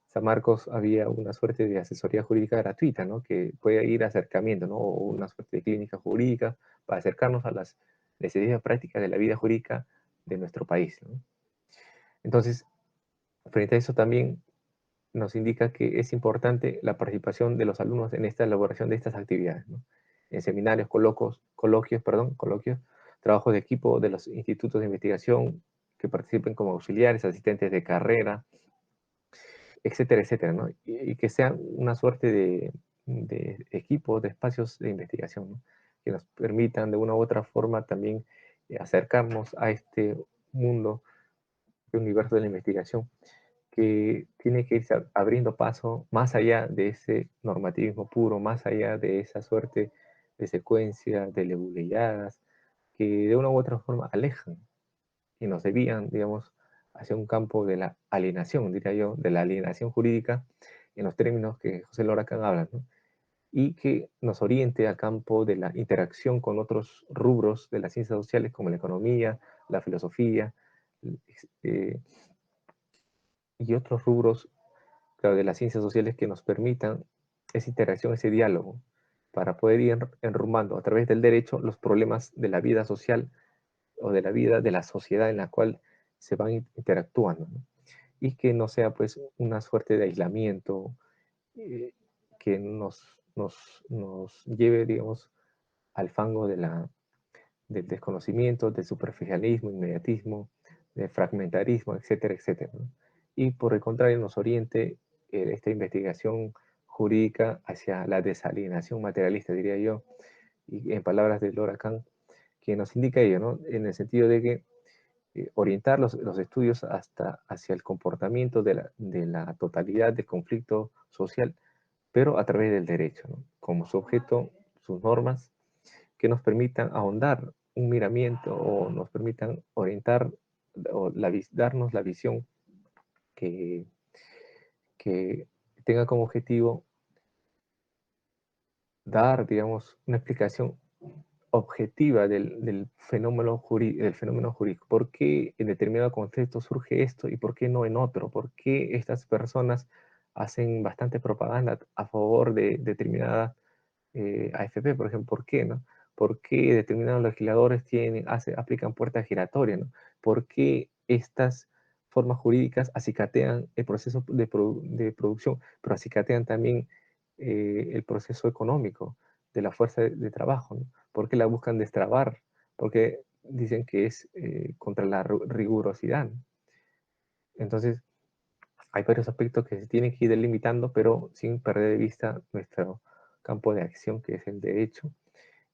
San Marcos había una suerte de asesoría jurídica gratuita, ¿no? Que puede ir acercamiento, ¿no? O una suerte de clínica jurídica para acercarnos a las necesidades prácticas de la vida jurídica de nuestro país, ¿no? Entonces, frente a eso también nos indica que es importante la participación de los alumnos en esta elaboración de estas actividades, ¿no? En seminarios, coloquios, trabajos de equipo de los institutos de investigación que participen como auxiliares, asistentes de carrera, etcétera, etcétera, ¿no? Y que sean una suerte de equipo, de espacios de investigación, ¿no? Que nos permitan de una u otra forma también acercarnos a este mundo, este universo de la investigación, que tiene que irse abriendo paso más allá de ese normativismo puro, más allá de esa suerte de secuencia, de lebuleyadas, que de una u otra forma alejan y nos desvían, digamos, hacia un campo de la alienación, diría yo, de la alienación jurídica, en los términos que José Loracán habla, ¿no? Y que nos oriente al campo de la interacción con otros rubros de las ciencias sociales, como la economía, la filosofía, eh, y otros rubros, claro, de las ciencias sociales que nos permitan esa interacción, ese diálogo, para poder ir enrumbando a través del derecho los problemas de la vida social o de la vida de la sociedad en la cual se van interactuando, ¿no? Y que no sea pues una suerte de aislamiento eh, que nos lleve, digamos, al fango del desconocimiento, del superficialismo, inmediatismo, del fragmentarismo, etcétera, etcétera, ¿no? Y por el contrario nos oriente esta investigación jurídica hacia la desalienación materialista, diría yo, y en palabras de Laura Kahn, que nos indica ello, ¿no? En el sentido de que orientar los estudios hacia el comportamiento de la totalidad del conflicto social, pero a través del derecho, ¿no? Como su objeto, sus normas, que nos permitan ahondar un miramiento o nos permitan orientar o darnos la visión que, que tenga como objetivo dar, digamos, una explicación objetiva del fenómeno jurídico. ¿Por qué en determinado contexto surge esto y por qué no en otro? ¿Por qué estas personas hacen bastante propaganda a favor de determinada AFP, por ejemplo? ¿Por qué, no? ¿Por qué determinados legisladores aplican puertas giratorias, no? ¿Por qué estas formas jurídicas acicatean el proceso de producción, pero acicatean también el proceso económico de la fuerza de trabajo, ¿no? ¿Por qué la buscan destrabar? Porque dicen que es contra la rigurosidad, ¿no? Entonces, hay varios aspectos que se tienen que ir delimitando, pero sin perder de vista nuestro campo de acción, que es el derecho,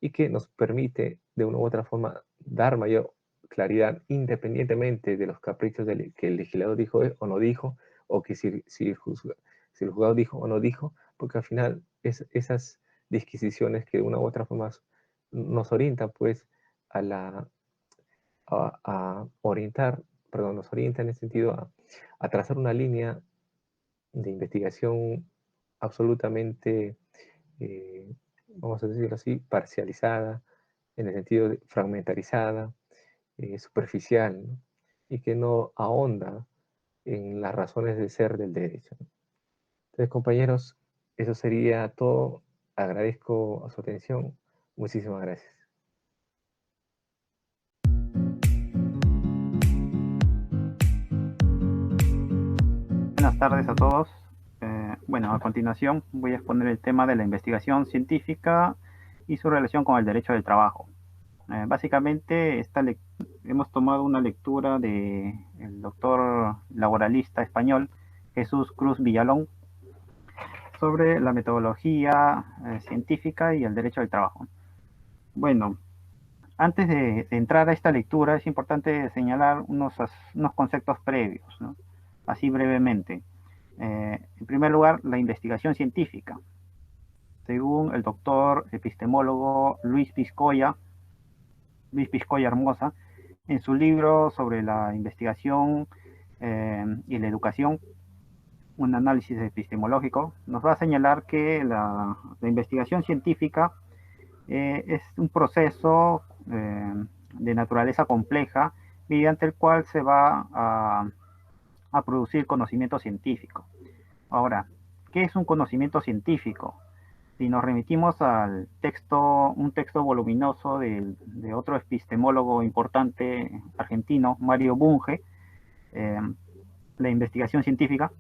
y que nos permite, de una u otra forma, dar mayor claridad independientemente de los caprichos que el legislador dijo o no dijo, o que si el juzgado dijo o no dijo, porque al final esas disquisiciones que de una u otra forma nos orientan pues a, a orientar, perdón, nos orientan en el sentido a trazar una línea de investigación absolutamente, vamos a decirlo así, parcializada, en el sentido de fragmentarizada, superficial, ¿no? Y que no ahonda en las razones de ser del derecho, ¿no? Entonces, compañeros, eso sería todo. Agradezco su atención. Muchísimas gracias. Buenas tardes a todos. Bueno, a continuación voy a exponer el tema de la investigación científica y su relación con el derecho del trabajo. Básicamente, hemos tomado una lectura del doctor laboralista español Jesús Cruz Villalón sobre la metodología científica y el derecho del trabajo. Bueno, antes de entrar a esta lectura es importante señalar unos conceptos previos, ¿no? Así brevemente. En primer lugar, la investigación científica. Según el doctor epistemólogo Luis Piscoya Hermosa, en su libro sobre la investigación y la educación, un análisis epistemológico, nos va a señalar que la investigación científica es un proceso de naturaleza compleja mediante el cual se va a producir conocimiento científico. Ahora, ¿qué es un conocimiento científico? Si nos remitimos al un texto voluminoso de otro epistemólogo importante argentino, Mario Bunge, la investigación científica,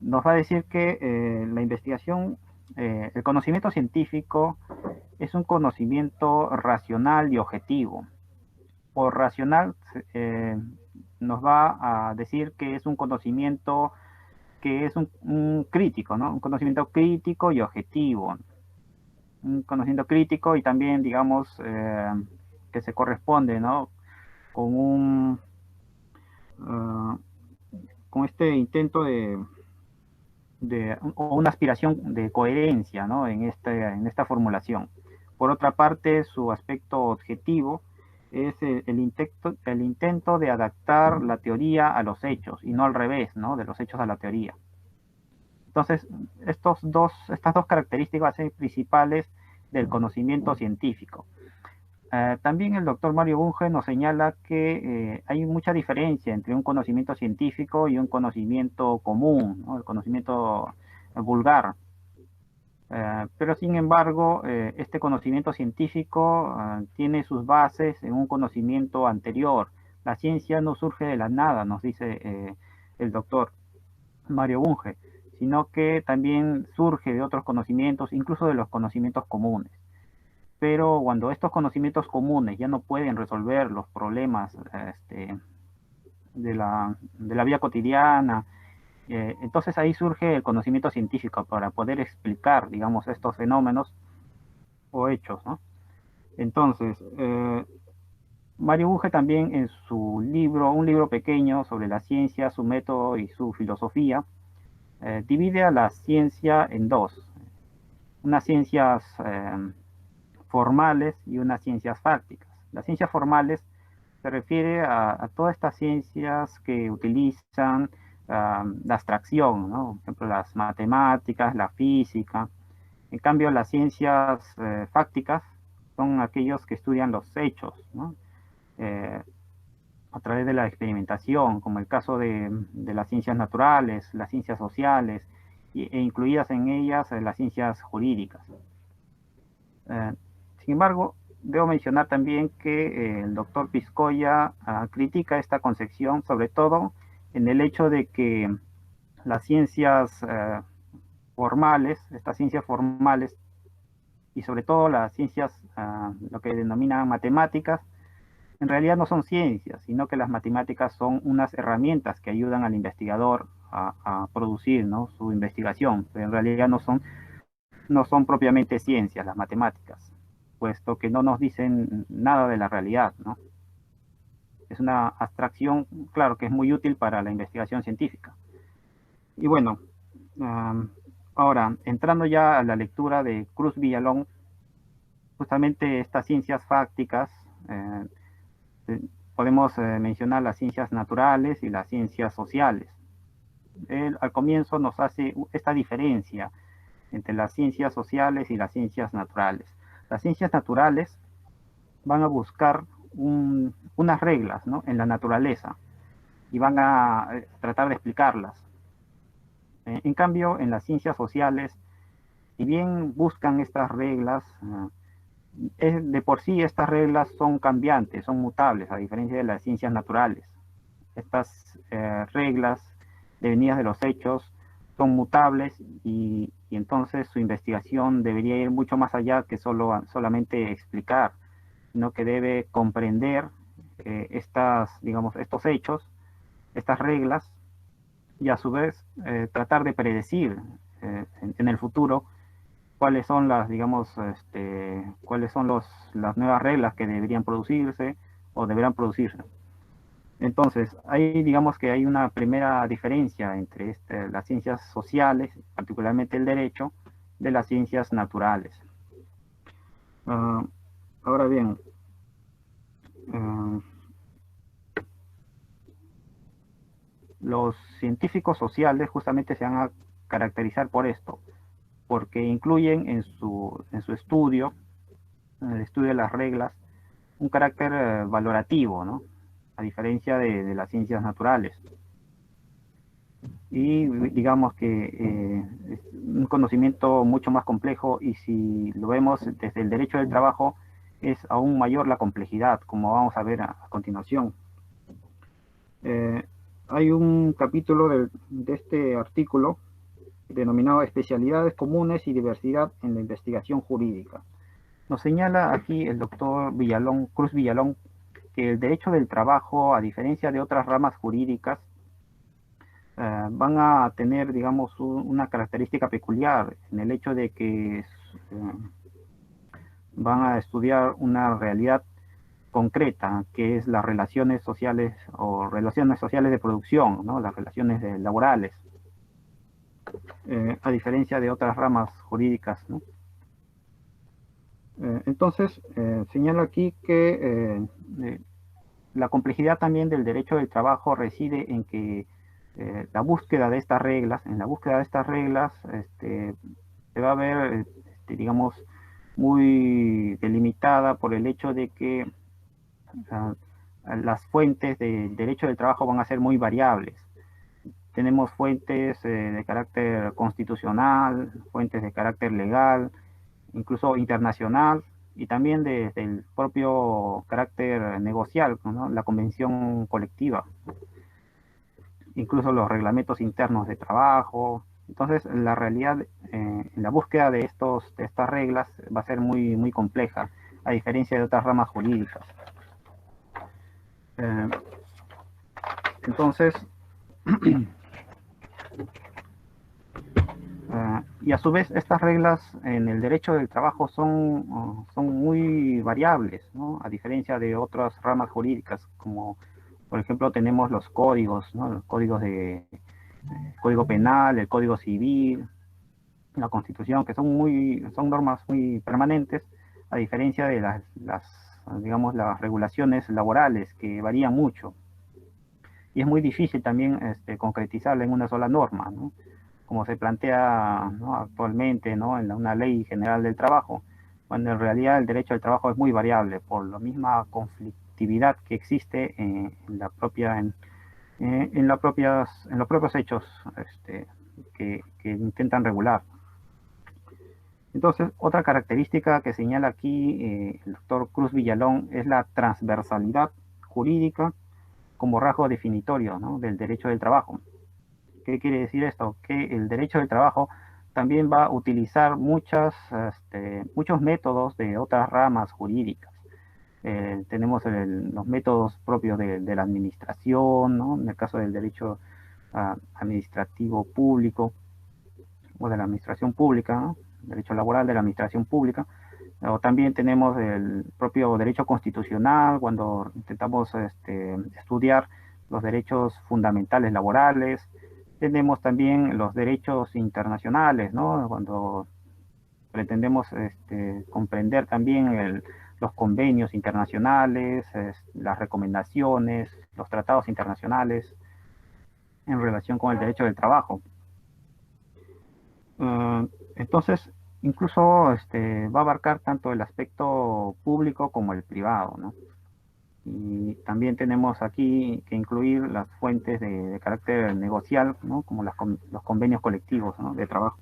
nos va a decir que la investigación, el conocimiento científico es un conocimiento racional y objetivo. Por racional nos va a decir que es un conocimiento que es un crítico, ¿no? Un conocimiento crítico y objetivo. Un conocimiento crítico y también, digamos, que se corresponde, ¿no? Con con este intento o una aspiración de coherencia, ¿no? En esta formulación. Por otra parte, su aspecto objetivo es el intento de adaptar la teoría a los hechos y no al revés, ¿no? De los hechos a la teoría. Entonces, estas dos características principales del conocimiento científico. También el doctor Mario Bunge nos señala que hay mucha diferencia entre un conocimiento científico y un conocimiento común, ¿no? El conocimiento vulgar. Pero sin embargo, este conocimiento científico tiene sus bases en un conocimiento anterior. La ciencia no surge de la nada, nos dice el doctor Mario Bunge, sino que también surge de otros conocimientos, incluso de los conocimientos comunes. Pero cuando estos conocimientos comunes ya no pueden resolver los problemas de la vida cotidiana, entonces ahí surge el conocimiento científico para poder explicar, digamos, estos fenómenos o hechos, ¿no? Entonces, Mario Bunge también en su libro, un libro pequeño sobre la ciencia, su método y su filosofía, divide a la ciencia en dos, unas ciencias formales y unas ciencias fácticas. Las ciencias formales se refiere a todas estas ciencias que utilizan la abstracción, ¿no? Por ejemplo, las matemáticas, la física. En cambio, las ciencias fácticas son aquellos que estudian los hechos, ¿no? A través de la experimentación, como el caso de las ciencias naturales, las ciencias sociales, e incluidas en ellas las ciencias jurídicas. Sin embargo, debo mencionar también que el doctor Piscoya critica esta concepción, sobre todo en el hecho de que las ciencias formales, estas ciencias formales, y sobre todo las ciencias, lo que denominan matemáticas, en realidad no son ciencias, sino que las matemáticas son unas herramientas que ayudan al investigador a producir, ¿no? Su investigación, pero en realidad no son propiamente ciencias las matemáticas, puesto que no nos dicen nada de la realidad, ¿no? Es una abstracción, claro, que es muy útil para la investigación científica. Y bueno, ahora, entrando ya a la lectura de Cruz Villalón, justamente estas ciencias fácticas, podemos mencionar las ciencias naturales y las ciencias sociales. Él al comienzo nos hace esta diferencia entre las ciencias sociales y las ciencias naturales. Las ciencias naturales van a buscar unas reglas, ¿no? En la naturaleza y van a tratar de explicarlas. En cambio, en las ciencias sociales, si bien buscan estas reglas, de por sí estas reglas son cambiantes, son mutables, a diferencia de las ciencias naturales. Estas reglas devenidas de los hechos son mutables y entonces su investigación debería ir mucho más allá que solamente explicar, sino que debe comprender estos hechos, estas reglas, y a su vez tratar de predecir en el futuro cuáles son las nuevas reglas que deberían producirse o deberán producirse. Entonces, ahí digamos que hay una primera diferencia entre las ciencias sociales, particularmente el derecho, de las ciencias naturales. Ahora bien, los científicos sociales justamente se van a caracterizar por esto, porque incluyen en su estudio, en el estudio de las reglas, un carácter valorativo, ¿no? A diferencia de las ciencias naturales. Y digamos que es un conocimiento mucho más complejo, y si lo vemos desde el derecho del trabajo, es aún mayor la complejidad, como vamos a ver a continuación. Hay un capítulo de este artículo denominado especialidades comunes y diversidad en la investigación jurídica. Nos señala aquí el doctor Cruz Villalón, que el derecho del trabajo, a diferencia de otras ramas jurídicas, van a tener, digamos, una característica peculiar en el hecho de que van a estudiar una realidad concreta, que es las relaciones sociales o relaciones sociales de producción, ¿no? Las relaciones laborales, a diferencia de otras ramas jurídicas, ¿no? Entonces, señalo aquí que la complejidad también del derecho del trabajo reside en que la búsqueda de estas reglas, se va a ver, digamos, muy delimitada por el hecho de que las fuentes del derecho del trabajo van a ser muy variables. Tenemos fuentes de carácter constitucional, fuentes de carácter legal, incluso internacional, y también desde el propio carácter negocial, ¿no? La convención colectiva, incluso los reglamentos internos de trabajo. Entonces, la realidad, en la búsqueda de estas reglas va a ser muy, muy compleja, a diferencia de otras ramas jurídicas. Entonces, y a su vez estas reglas en el derecho del trabajo son muy variables, ¿no? A diferencia de otras ramas jurídicas, como por ejemplo tenemos los códigos, ¿no? Los códigos de Código Penal, el Código Civil, la Constitución, que son normas muy permanentes, a diferencia de digamos, las regulaciones laborales, que varían mucho. Y es muy difícil también concretizarla en una sola norma, ¿no? Como se plantea, ¿no? Actualmente, ¿no? En una ley general del trabajo, cuando en realidad el derecho al trabajo es muy variable por la misma conflictividad que existe en los propios hechos que intentan regular. Entonces, otra característica que señala aquí el doctor Cruz Villalón es la transversalidad jurídica como rasgo definitorio, ¿no? Del derecho del trabajo. ¿Qué quiere decir esto? Que el derecho del trabajo también va a utilizar muchos métodos de otras ramas jurídicas. Tenemos los métodos propios de la administración, ¿no? En el caso del derecho administrativo público o de la administración pública, ¿no? Derecho laboral de la administración pública. O también tenemos el propio derecho constitucional cuando intentamos estudiar los derechos fundamentales laborales. Tenemos también los derechos internacionales, ¿no? Cuando pretendemos comprender también los convenios internacionales, las recomendaciones, los tratados internacionales en relación con el derecho del trabajo. Entonces, incluso va a abarcar tanto el aspecto público como el privado, ¿no? Y también tenemos aquí que incluir las fuentes de carácter negocial, ¿no? Como los convenios colectivos, ¿no? De trabajo.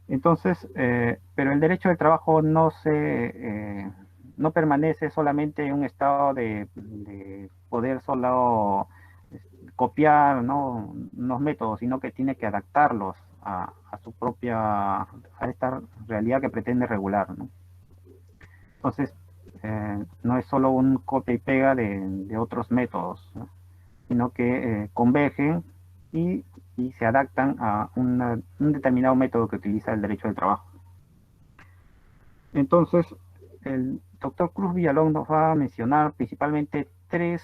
Entonces, pero el derecho del trabajo no permanece solamente en un estado de poder solo copiar, ¿no? Unos métodos, sino que tiene que adaptarlos a esta realidad que pretende regular, ¿no? Entonces, no es solo un copia y pega de otros métodos, ¿no? Sino que convergen y se adaptan a un determinado método que utiliza el derecho del trabajo. Entonces, el doctor Cruz Villalón nos va a mencionar principalmente tres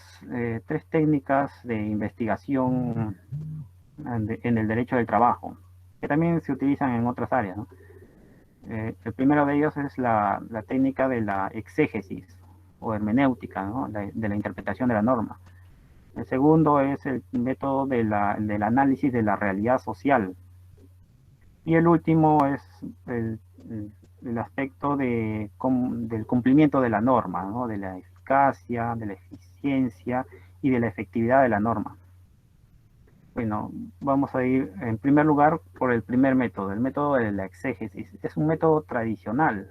técnicas de investigación en el derecho del trabajo, que también se utilizan en otras áreas, ¿no? El primero de ellos es la técnica de la exégesis o hermenéutica, ¿no? De la interpretación de la norma. El segundo es el método del análisis de la realidad social. Y el último es el aspecto del cumplimiento de la norma, ¿no? De la eficacia, de la eficiencia y de la efectividad de la norma. Bueno, vamos a ir en primer lugar por el primer método, el método de la exégesis. Es un método tradicional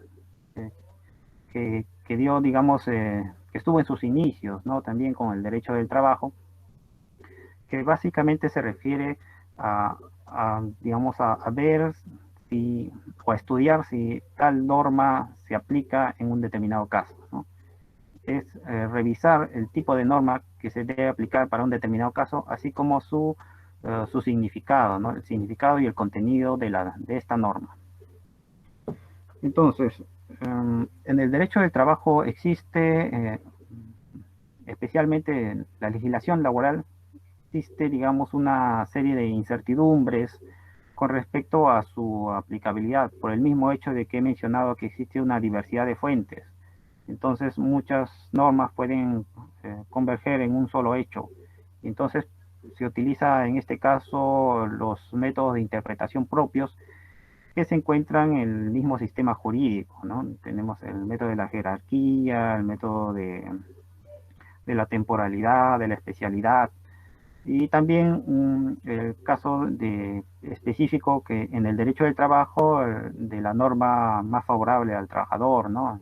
que dio, digamos, que estuvo en sus inicios, ¿no? También con el derecho del trabajo, que básicamente se refiere a digamos, a ver si, o a estudiar si tal norma se aplica en un determinado caso, ¿no? Es revisar el tipo de norma que se debe aplicar para un determinado caso, así como su significado, ¿no? El significado y el contenido de esta norma. Entonces, en el derecho del trabajo existe, especialmente en la legislación laboral, existe, digamos, una serie de incertidumbres con respecto a su aplicabilidad, por el mismo hecho de que he mencionado que existe una diversidad de fuentes. Entonces, muchas normas pueden converger en un solo hecho. Entonces, se utiliza en este caso los métodos de interpretación propios que se encuentran en el mismo sistema jurídico, ¿no? Tenemos el método de la jerarquía, el método de la temporalidad, de la especialidad, y también el caso específico que en el derecho del trabajo, de la norma más favorable al trabajador, ¿no?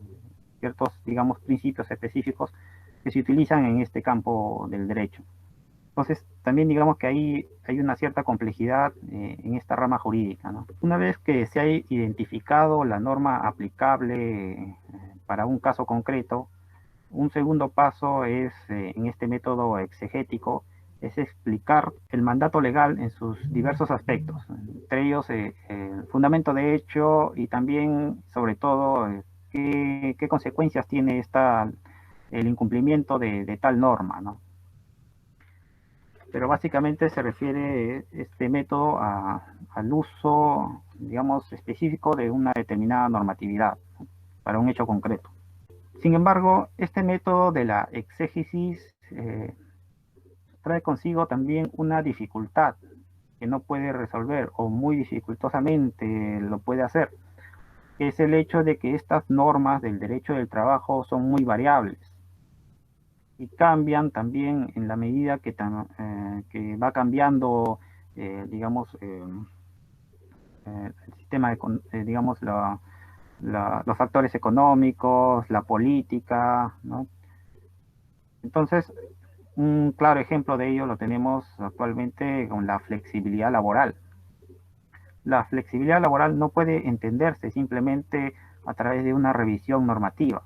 Ciertos, digamos, principios específicos que se utilizan en este campo del derecho. Entonces, también digamos que ahí hay una cierta complejidad en esta rama jurídica, ¿no? Una vez que se ha identificado la norma aplicable para un caso concreto, un segundo paso es, en este método exegético, es explicar el mandato legal en sus diversos aspectos, entre ellos el fundamento de hecho y también, sobre todo, qué consecuencias tiene el incumplimiento de tal norma, ¿no? Pero básicamente se refiere este método al uso, digamos, específico de una determinada normatividad, ¿no? Para un hecho concreto. Sin embargo, este método de la exégesis trae consigo también una dificultad que no puede resolver o muy dificultosamente lo puede hacer, que es el hecho de que estas normas del derecho del trabajo son muy variables y cambian también en la medida que va cambiando, digamos, el sistema, digamos, los factores económicos, la política, ¿no? Entonces, un claro ejemplo de ello lo tenemos actualmente con la flexibilidad laboral. La flexibilidad laboral no puede entenderse simplemente a través de una revisión normativa.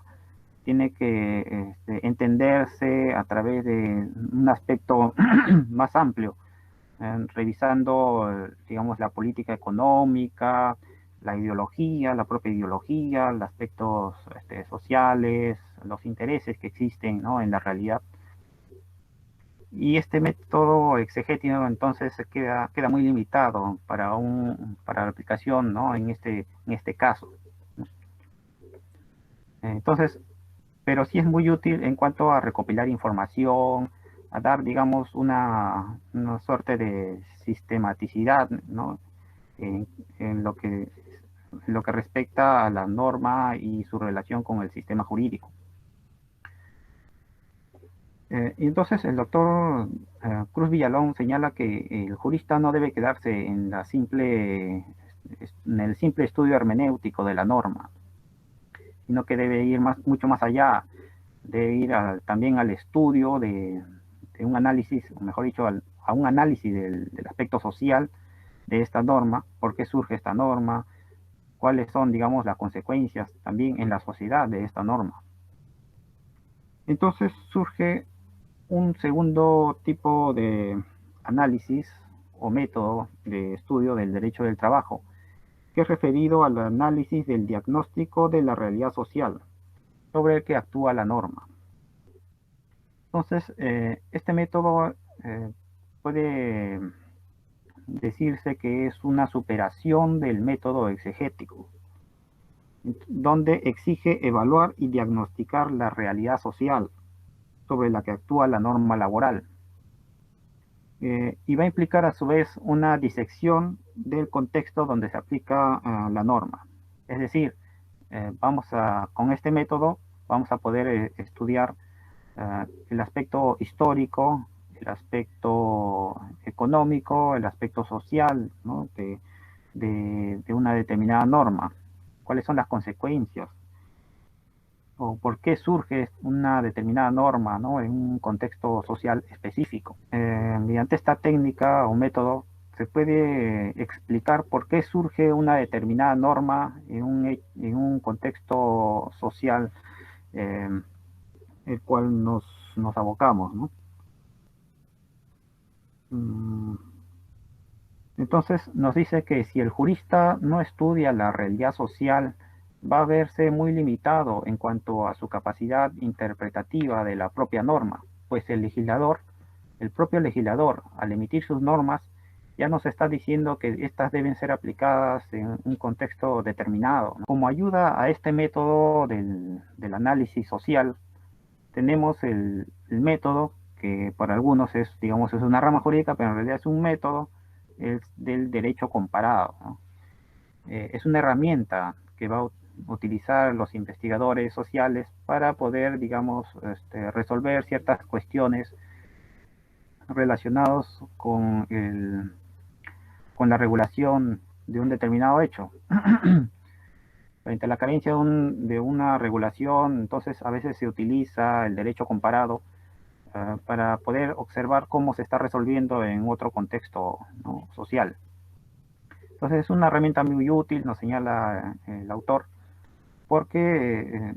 Tiene que entenderse a través de un aspecto más amplio, revisando, digamos, la política económica, la propia ideología, los aspectos sociales, los intereses que existen, ¿no?, en la realidad. Y este método exegético entonces queda muy limitado para la aplicación, ¿no?, en este caso. Entonces, pero sí es muy útil en cuanto a recopilar información, a dar, digamos, una suerte de sistematicidad, ¿no?, en, en lo que, en lo que respecta a la norma y su relación con el sistema jurídico. Y entonces el doctor Cruz Villalón señala que el jurista no debe quedarse en el simple estudio hermenéutico de la norma, sino que debe ir mucho más allá, debe ir también al estudio de un análisis, o mejor dicho, a un análisis del aspecto social de esta norma, por qué surge esta norma, cuáles son, digamos, las consecuencias también en la sociedad de esta norma. Entonces surge un segundo tipo de análisis o método de estudio del derecho del trabajo, que es referido al análisis del diagnóstico de la realidad social sobre el que actúa la norma. Entonces, este método puede decirse que es una superación del método exegético, donde exige evaluar y diagnosticar la realidad social sobre la que actúa la norma laboral. Y va a implicar a su vez una disección del contexto donde se aplica la norma. Es decir, con este método vamos a poder estudiar el aspecto histórico, el aspecto económico, el aspecto social, ¿no?, de una determinada norma. ¿Cuáles son las consecuencias? O por qué surge una determinada norma, ¿no?, en un contexto social específico. Mediante esta técnica o método se puede explicar por qué surge una determinada norma en un contexto social el cual nos abocamos, ¿no? Entonces nos dice que si el jurista no estudia la realidad social, va a verse muy limitado en cuanto a su capacidad interpretativa de la propia norma, pues el propio legislador, al emitir sus normas, ya nos está diciendo que éstas deben ser aplicadas en un contexto determinado, ¿no? Como ayuda a este método del análisis social, tenemos el método que para algunos es, digamos, es una rama jurídica, pero en realidad es un método del derecho comparado, ¿no? Es una herramienta que va a utilizar los investigadores sociales para poder, digamos, resolver ciertas cuestiones relacionadas con la regulación de un determinado hecho. Frente a la carencia de una regulación, entonces a veces se utiliza el derecho comparado para poder observar cómo se está resolviendo en otro contexto, ¿no?, social. Entonces es una herramienta muy útil, nos señala el autor, porque,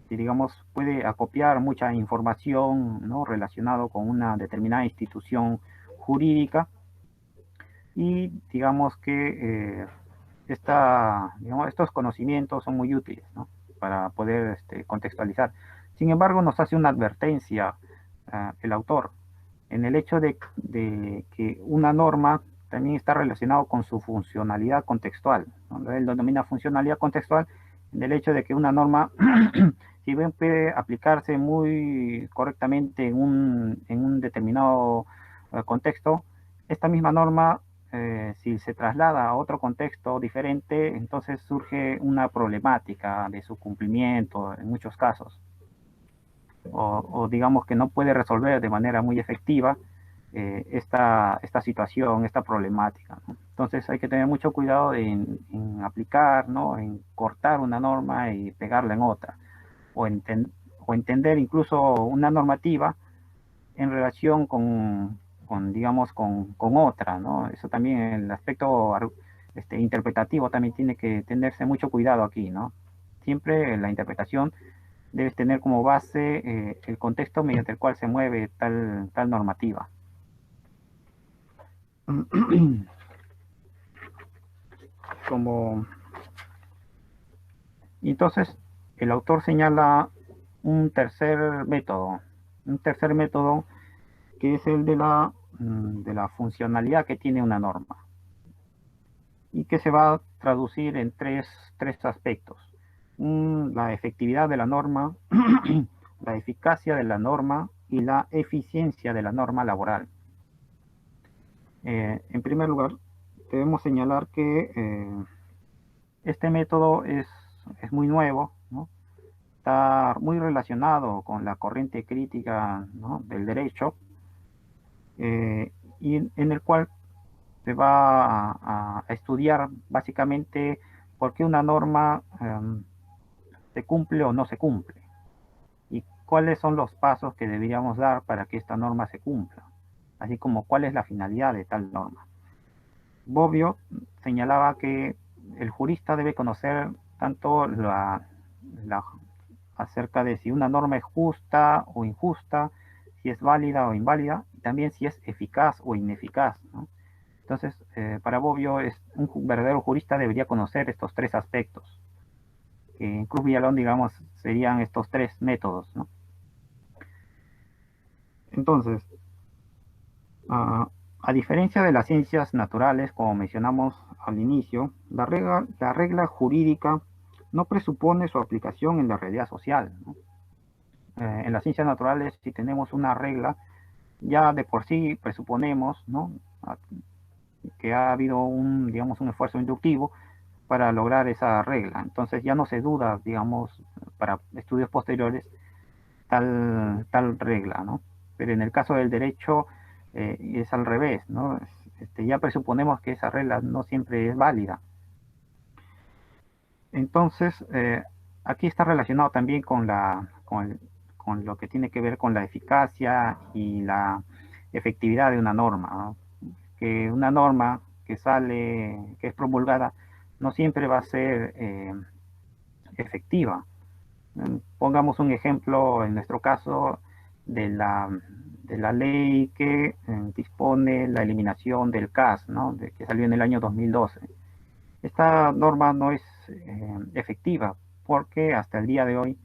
digamos, puede acopiar mucha información, ¿no?, relacionada con una determinada institución jurídica y digamos que estos conocimientos son muy útiles, ¿no?, para poder contextualizar. Sin embargo, nos hace una advertencia el autor en el hecho de que una norma también está relacionado con su funcionalidad contextual, ¿no? Él lo denomina funcionalidad contextual en el hecho de que una norma, si bien puede aplicarse muy correctamente en un determinado contexto, esta misma norma, si se traslada a otro contexto diferente, entonces surge una problemática de su cumplimiento en muchos casos. O digamos que no puede resolver de manera muy efectiva esta situación, esta problemática, ¿no? Entonces hay que tener mucho cuidado en aplicar, ¿no?, en cortar una norma y pegarla en otra, o entender incluso una normativa en relación digamos, con otra, ¿no? Eso también, el aspecto interpretativo también tiene que tenerse mucho cuidado aquí, ¿no? Siempre la interpretación debes tener como base el contexto mediante el cual se mueve tal normativa. Entonces, el autor señala un tercer método que es el de la funcionalidad que tiene una norma y que se va a traducir en tres aspectos. La efectividad de la norma, la eficacia de la norma y la eficiencia de la norma laboral. En primer lugar, debemos señalar que este método es muy nuevo, ¿no? Está muy relacionado con la corriente crítica, ¿no?, del derecho, y en el cual se va a estudiar básicamente por qué una norma se cumple o no se cumple, y cuáles son los pasos que deberíamos dar para que esta norma se cumpla, así como cuál es la finalidad de tal norma. Bobbio señalaba que el jurista debe conocer tanto acerca de si una norma es justa o injusta, si es válida o inválida, y también si es eficaz o ineficaz, ¿no? Entonces, para Bobbio, un verdadero jurista debería conocer estos tres aspectos, que en Cruz Villalón, digamos, serían estos tres métodos, ¿no? Entonces, a diferencia de las ciencias naturales, como mencionamos al inicio, la regla jurídica no presupone su aplicación en la realidad social, ¿no? En las ciencias naturales, si tenemos una regla, ya de por sí presuponemos, ¿no?, que ha habido digamos, un esfuerzo inductivo para lograr esa regla. Entonces ya no se duda, digamos, para estudios posteriores, tal regla, ¿no? Pero en el caso del derecho es al revés, ¿no? Ya presuponemos que esa regla no siempre es válida. Entonces, aquí está relacionado también con lo que tiene que ver con la eficacia y la efectividad de una norma, ¿no? que una norma que sale, que es promulgada, no siempre va a ser efectiva. Pongamos un ejemplo, en nuestro caso, de la ley que dispone la eliminación del CAS, ¿no? Que salió en el año 2012. Esta norma no es efectiva porque hasta el día de hoy,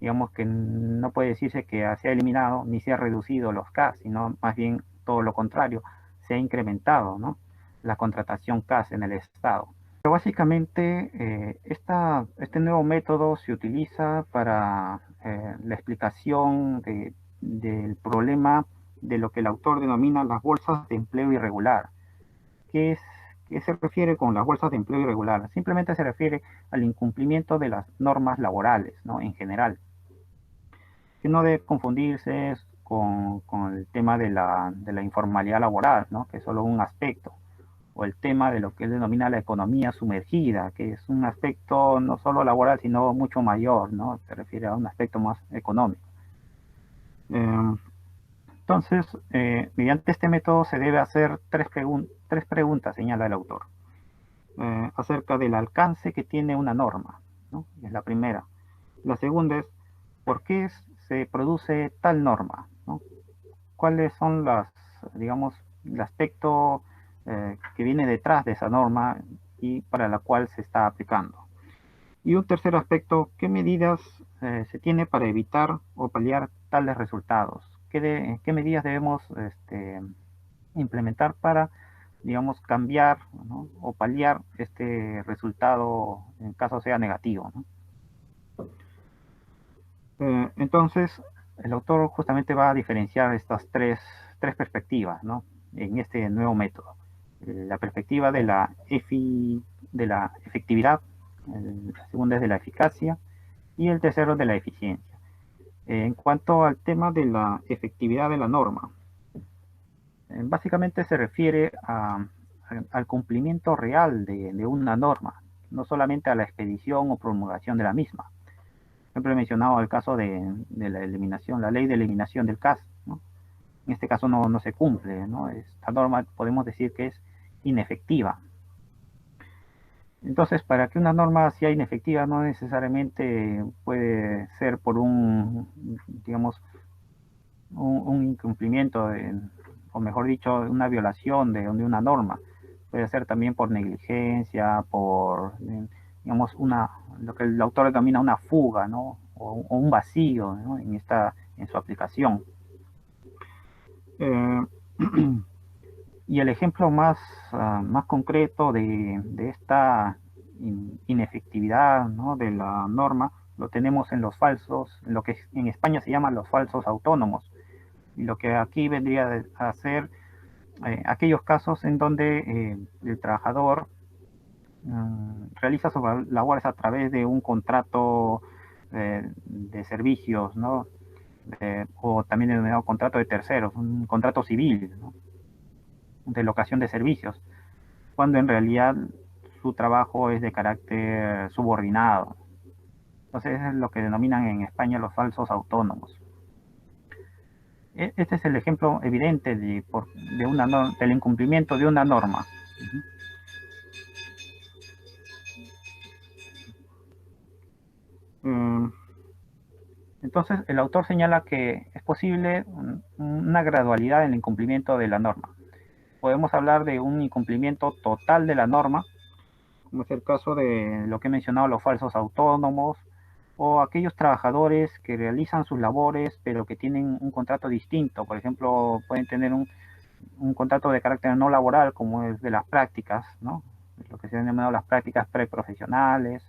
digamos que no puede decirse que se ha eliminado ni se ha reducido los CAS, sino más bien todo lo contrario, se ha incrementado, ¿no?, la contratación CAS en el Estado. Pero básicamente este nuevo método se utiliza para la explicación del problema de lo que el autor denomina las bolsas de empleo irregular. ¿Qué se refiere con las bolsas de empleo irregular? Simplemente se refiere al incumplimiento de las normas laborales, ¿no?, en general, que no debe confundirse con el tema de la informalidad laboral, ¿no?, que es solo un aspecto, o el tema de lo que él denomina la economía sumergida, que es un aspecto no solo laboral, sino mucho mayor, ¿no?, se refiere a un aspecto más económico. Entonces, mediante este método se debe hacer tres preguntas, señala el autor, acerca del alcance que tiene una norma, ¿no? Es la primera. La segunda es, ¿por qué se produce tal norma, ¿no? ¿Cuáles son digamos, el aspecto que viene detrás de esa norma y para la cual se está aplicando? Y un tercer aspecto, ¿qué medidas se tiene para evitar o paliar tales resultados? ¿Qué medidas debemos implementar para, digamos, cambiar, ¿no?, o paliar este resultado en caso sea negativo, ¿no? Entonces, el autor justamente va a diferenciar estas tres perspectivas, ¿no?, en este nuevo método. La perspectiva de la efectividad, la segunda es de la eficacia y el tercero de la eficiencia. En cuanto al tema de la efectividad de la norma, básicamente se refiere al cumplimiento real de una norma, no solamente a la expedición o promulgación de la misma. Siempre he mencionado el caso de la eliminación, la ley de eliminación del CAS, ¿no? En este caso no se cumple, ¿no? Esta norma podemos decir que es inefectiva. Entonces, para que una norma sea inefectiva, no necesariamente puede ser por digamos, un incumplimiento, o mejor dicho, una violación de una norma. Puede ser también por negligencia, por, digamos, lo que el autor denomina una fuga, ¿no?, o un vacío, ¿no?, en su aplicación. Y el ejemplo más concreto de esta inefectividad, ¿no?, de la norma lo tenemos en lo que en España se llaman los falsos autónomos, y lo que aquí vendría a ser aquellos casos en donde el trabajador realiza sus labores a través de un contrato de servicios, ¿no?, o también denominado contrato de terceros, un contrato civil, ¿no?, de locación de servicios, cuando en realidad su trabajo es de carácter subordinado. Entonces es lo que denominan en España los falsos autónomos. Este es el ejemplo evidente del incumplimiento de una norma. Entonces el autor señala que es posible una gradualidad en el incumplimiento de la norma. Podemos hablar de un incumplimiento total de la norma, como es el caso de lo que he mencionado, los falsos autónomos, o aquellos trabajadores que realizan sus labores pero que tienen un contrato distinto. Por ejemplo, pueden tener un contrato de carácter no laboral, como es de las prácticas, ¿no?, lo que se han llamado las prácticas preprofesionales,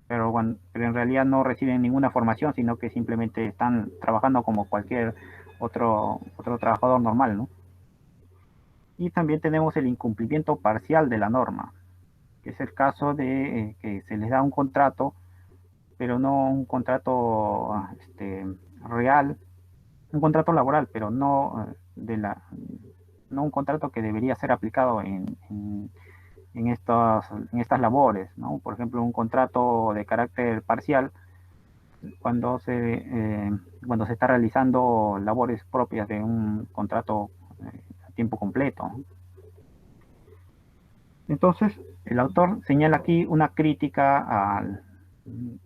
pero en realidad no reciben ninguna formación, sino que simplemente están trabajando como cualquier otro trabajador normal, ¿no? Y también tenemos el incumplimiento parcial de la norma, que es el caso de que se les da un contrato, pero no un contrato real, un contrato laboral, pero no un contrato que debería ser aplicado en estas labores, ¿no? Por ejemplo, un contrato de carácter parcial cuando se está realizando labores propias de un contrato a tiempo completo, ¿no? Entonces, el autor señala aquí una crítica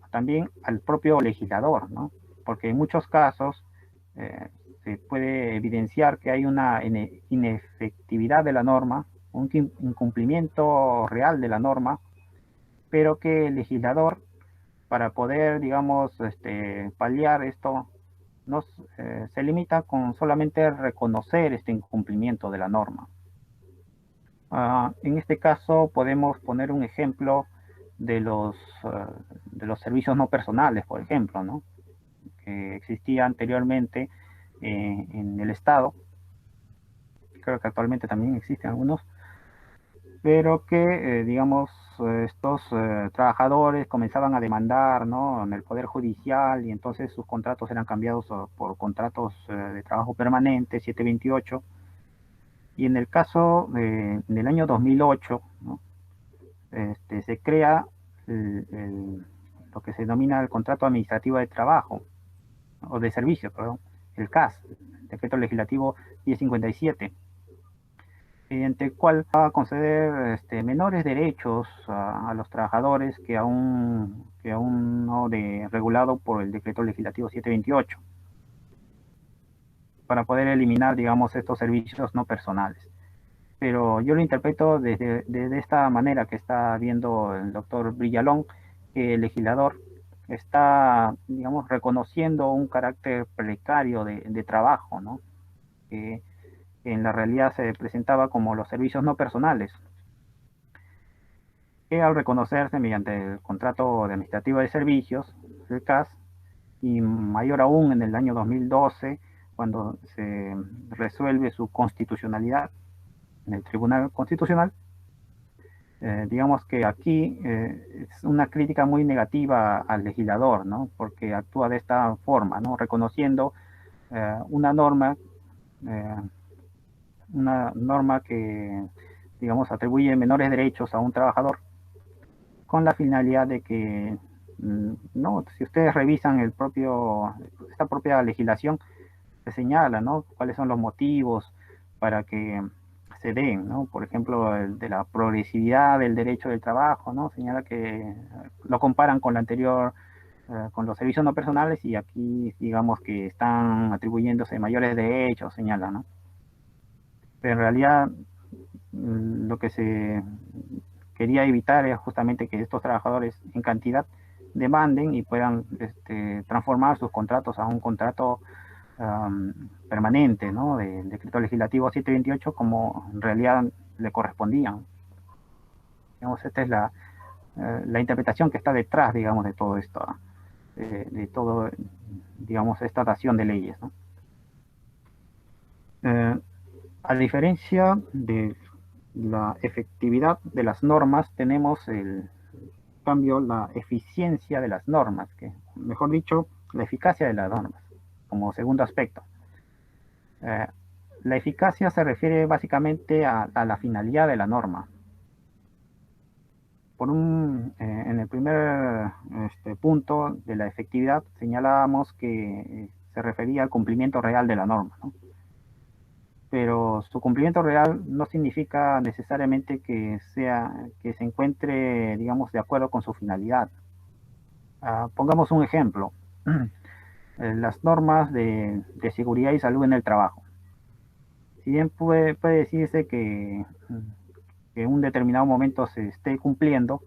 también al propio legislador, ¿no? Porque en muchos casos se puede evidenciar que hay una inefectividad de la norma, un incumplimiento real de la norma, pero que el legislador, para poder, digamos, paliar esto, se limita con solamente reconocer este incumplimiento de la norma. En este caso podemos poner un ejemplo de de los servicios no personales, por ejemplo, ¿no? Que existía anteriormente en el Estado. Creo que actualmente también existen algunos, pero que, digamos, estos trabajadores comenzaban a demandar, ¿no? En el Poder Judicial, y entonces sus contratos eran cambiados por contratos de trabajo permanente, 728. Y en el caso del año 2008, ¿no? Se crea lo que se denomina el contrato administrativo de trabajo, o de servicio, perdón, el CAS, el Decreto Legislativo 1057, mediante el cual va a conceder menores derechos a los trabajadores que aún no regulado por el Decreto Legislativo 728, para poder eliminar, digamos, estos servicios no personales. Pero yo lo interpreto desde esta manera que está viendo el doctor Brillalón, que el legislador está, digamos, reconociendo un carácter precario de trabajo, ¿no? Que en la realidad se presentaba como los servicios no personales, que al reconocerse mediante el contrato administrativo de servicios, el CAS, y mayor aún en el año 2012, cuando se resuelve su constitucionalidad en el Tribunal Constitucional, digamos que aquí es una crítica muy negativa al legislador, ¿no? Porque actúa de esta forma, ¿no? Reconociendo una eh, norma que, digamos, atribuye menores derechos a un trabajador con la finalidad de que, no, si ustedes revisan esta propia legislación, se señala, ¿no? Cuáles son los motivos para que se den, ¿no? Por ejemplo, el de la progresividad del derecho del trabajo, ¿no? Señala que lo comparan con la anterior, con los servicios no personales, y aquí digamos que están atribuyéndose mayores derechos, señala, ¿no? Pero en realidad lo que se quería evitar es justamente que estos trabajadores en cantidad demanden y puedan transformar sus contratos a un contrato permanente, ¿no? Del decreto legislativo 728, como en realidad le correspondían. Digamos, esta es la interpretación que está detrás, digamos, de todo esto, de todo, digamos, esta dación de leyes, ¿no? A diferencia de la efectividad de las normas, tenemos cambio, la eficiencia de las normas, que, mejor dicho, la eficacia de las normas, como segundo aspecto. La eficacia se refiere básicamente a la finalidad de la norma. En el primer punto de la efectividad señalábamos que se refería al cumplimiento real de la norma, ¿no? Pero su cumplimiento real no significa necesariamente que se encuentre, digamos, de acuerdo con su finalidad. Pongamos un ejemplo. Las normas de seguridad y salud en el trabajo. Si bien puede decirse que en un determinado momento se esté cumpliendo,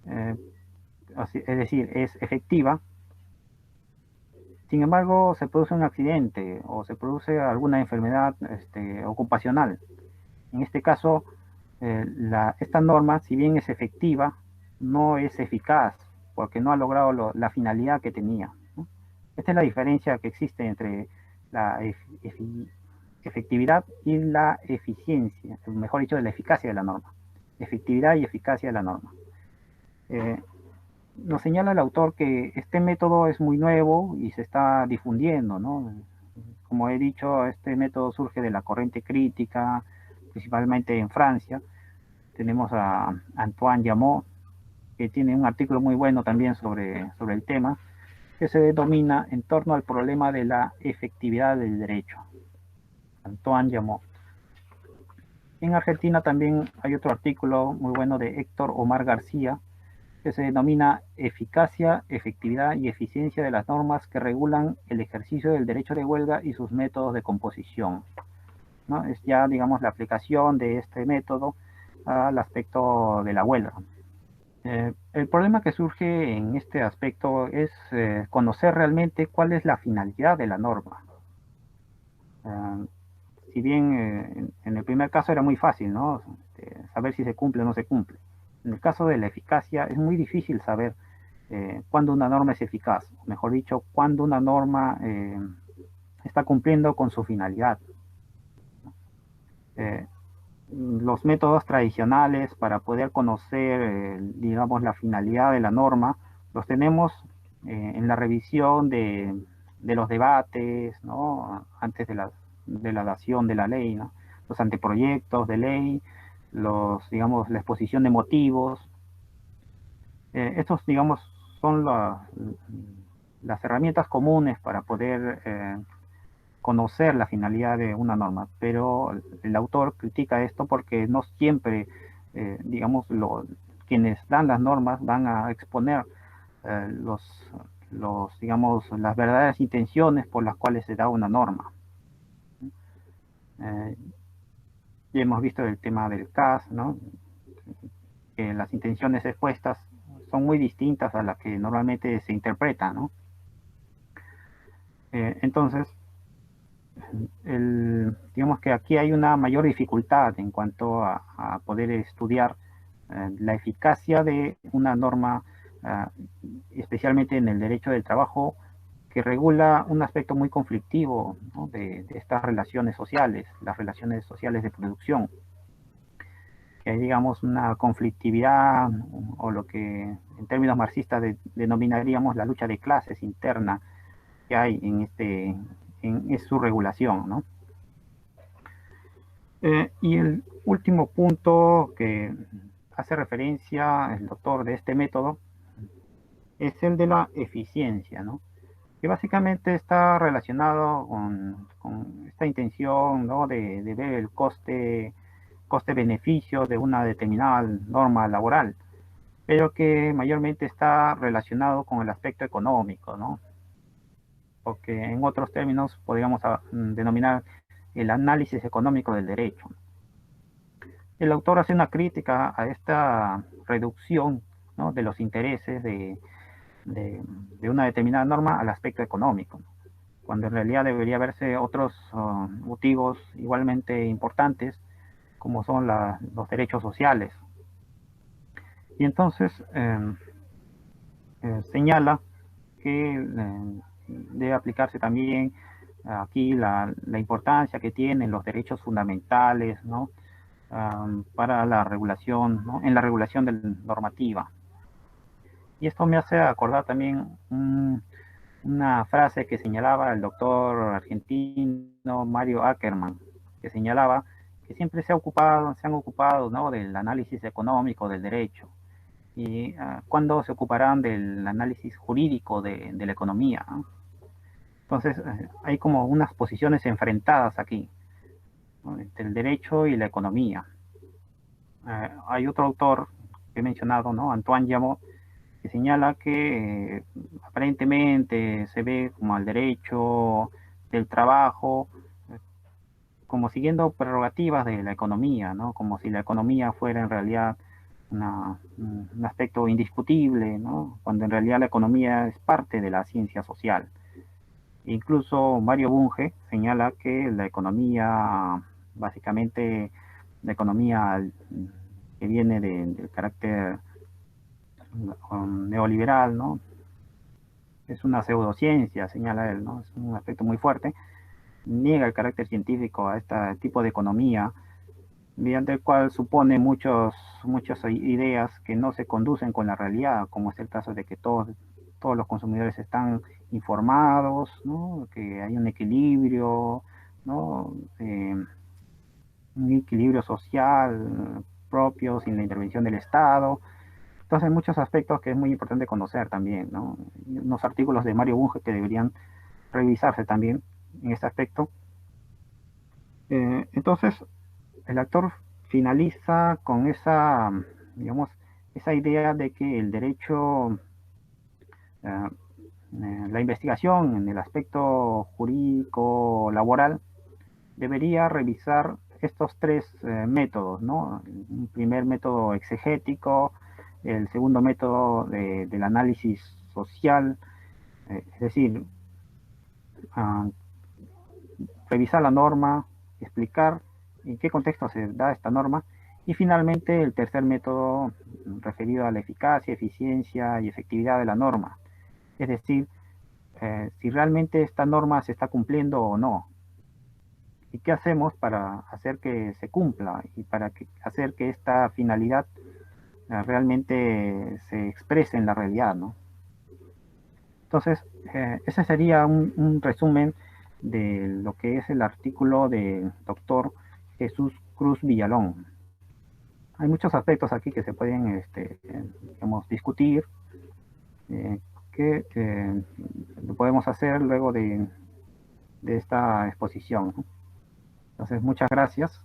es decir, es efectiva, sin embargo se produce un accidente o se produce alguna enfermedad ocupacional. En este caso, esta norma, si bien es efectiva, no es eficaz porque no ha logrado la finalidad que tenía, ¿no? Esta es la diferencia que existe entre la efectividad y la eficiencia, mejor dicho, de la eficacia de la norma. Efectividad y eficacia de la norma. Nos señala el autor que este método es muy nuevo y se está difundiendo, ¿no? Como he dicho, este método surge de la corriente crítica, principalmente en Francia. Tenemos a Antoine Jamot, que tiene un artículo muy bueno también sobre el tema, que se denomina En torno al problema de la efectividad del derecho. Antoine Jamot. En Argentina también hay otro artículo muy bueno de Héctor Omar García, que se denomina Eficacia, Efectividad y Eficiencia de las normas que regulan el ejercicio del derecho de huelga y sus métodos de composición, ¿no? Es ya, digamos, la aplicación de este método al aspecto de la huelga. El problema que surge en este aspecto es conocer realmente cuál es la finalidad de la norma. Si bien en el primer caso era muy fácil, ¿no? Saber si se cumple o no se cumple. En el caso de la eficacia es muy difícil saber cuándo una norma es eficaz, o mejor dicho, cuándo una norma está cumpliendo con su finalidad. Eh, los métodos tradicionales para poder conocer, digamos, la finalidad de la norma, los tenemos en la revisión de los debates, ¿no? Antes de la dación de la ley, ¿no? Los anteproyectos de ley, digamos, la exposición de motivos. Estos, digamos, son las herramientas comunes para poder conocer la finalidad de una norma, pero el autor critica esto porque no siempre, digamos, quienes dan las normas van a exponer eh, digamos, las verdaderas intenciones por las cuales se da una norma. Eh, ya hemos visto el tema del CAS, ¿no? Que las intenciones expuestas son muy distintas a las que normalmente se interpretan, ¿no? Entonces, digamos que aquí hay una mayor dificultad en cuanto a poder estudiar la eficacia de una norma, especialmente en el derecho del trabajo, que regula un aspecto muy conflictivo, ¿no? de estas relaciones sociales, las relaciones sociales de producción, que hay, digamos, una conflictividad o lo que en términos marxistas denominaríamos la lucha de clases interna que hay en su regulación, ¿no? Y el último punto que hace referencia el doctor de este método es el de la eficiencia, ¿no? Que básicamente está relacionado con esta intención, ¿no? de ver el coste-beneficio de una determinada norma laboral, pero que mayormente está relacionado con el aspecto económico, ¿no? Porque en otros términos podríamos denominar el análisis económico del derecho. El autor hace una crítica a esta reducción, ¿no? de los intereses de una determinada norma al aspecto económico, cuando en realidad debería verse otros motivos igualmente importantes, como son los derechos sociales. Y entonces señala que debe aplicarse también aquí la importancia que tienen los derechos fundamentales, ¿no? Para la regulación, ¿no? En la regulación de la normativa. Y esto me hace acordar también una frase que señalaba el doctor argentino Mario Ackerman, que señalaba que siempre se han ocupado, ¿no? del análisis económico del derecho. ¿Y cuándo se ocuparán del análisis jurídico de la economía, ¿no? Entonces, hay como unas posiciones enfrentadas aquí, ¿no? Entre el derecho y la economía. Hay otro autor que he mencionado, ¿no? Antoine Jamot, que señala que aparentemente se ve como al derecho del trabajo como siguiendo prerrogativas de la economía, ¿no? Como si la economía fuera en realidad un aspecto indiscutible, ¿no? Cuando en realidad la economía es parte de la ciencia social. Incluso Mario Bunge señala que la economía, básicamente la economía que viene del carácter neoliberal, ¿no? Es una pseudociencia, señala él, ¿no? Es un aspecto muy fuerte. Niega el carácter científico a este tipo de economía, mediante el cual supone muchas ideas que no se conducen con la realidad, como es el caso de que todos los consumidores están informados, ¿no? Que hay un equilibrio, ¿no? Un equilibrio social propio sin la intervención del Estado. Entonces hay muchos aspectos que es muy importante conocer también, ¿no? Y unos artículos de Mario Bunge que deberían revisarse también en este aspecto. Entonces, el autor finaliza con esa, digamos, esa idea de que el derecho, la investigación en el aspecto jurídico laboral debería revisar estos tres métodos, ¿no? Un primer método exegético, el segundo método del análisis social, es decir, uh, revisar la norma, explicar en qué contexto se da esta norma, y finalmente el tercer método referido a la eficacia, eficiencia y efectividad de la norma, es decir, si realmente esta norma se está cumpliendo o no, y qué hacemos para hacer que se cumpla y para hacer que esta finalidad realmente se exprese en la realidad, ¿no? Entonces, ese sería un resumen de lo que es el artículo del doctor Jesús Cruz Villalón. Hay muchos aspectos aquí que se pueden digamos, discutir, que lo podemos hacer luego de esta exposición, ¿no? Entonces, muchas gracias.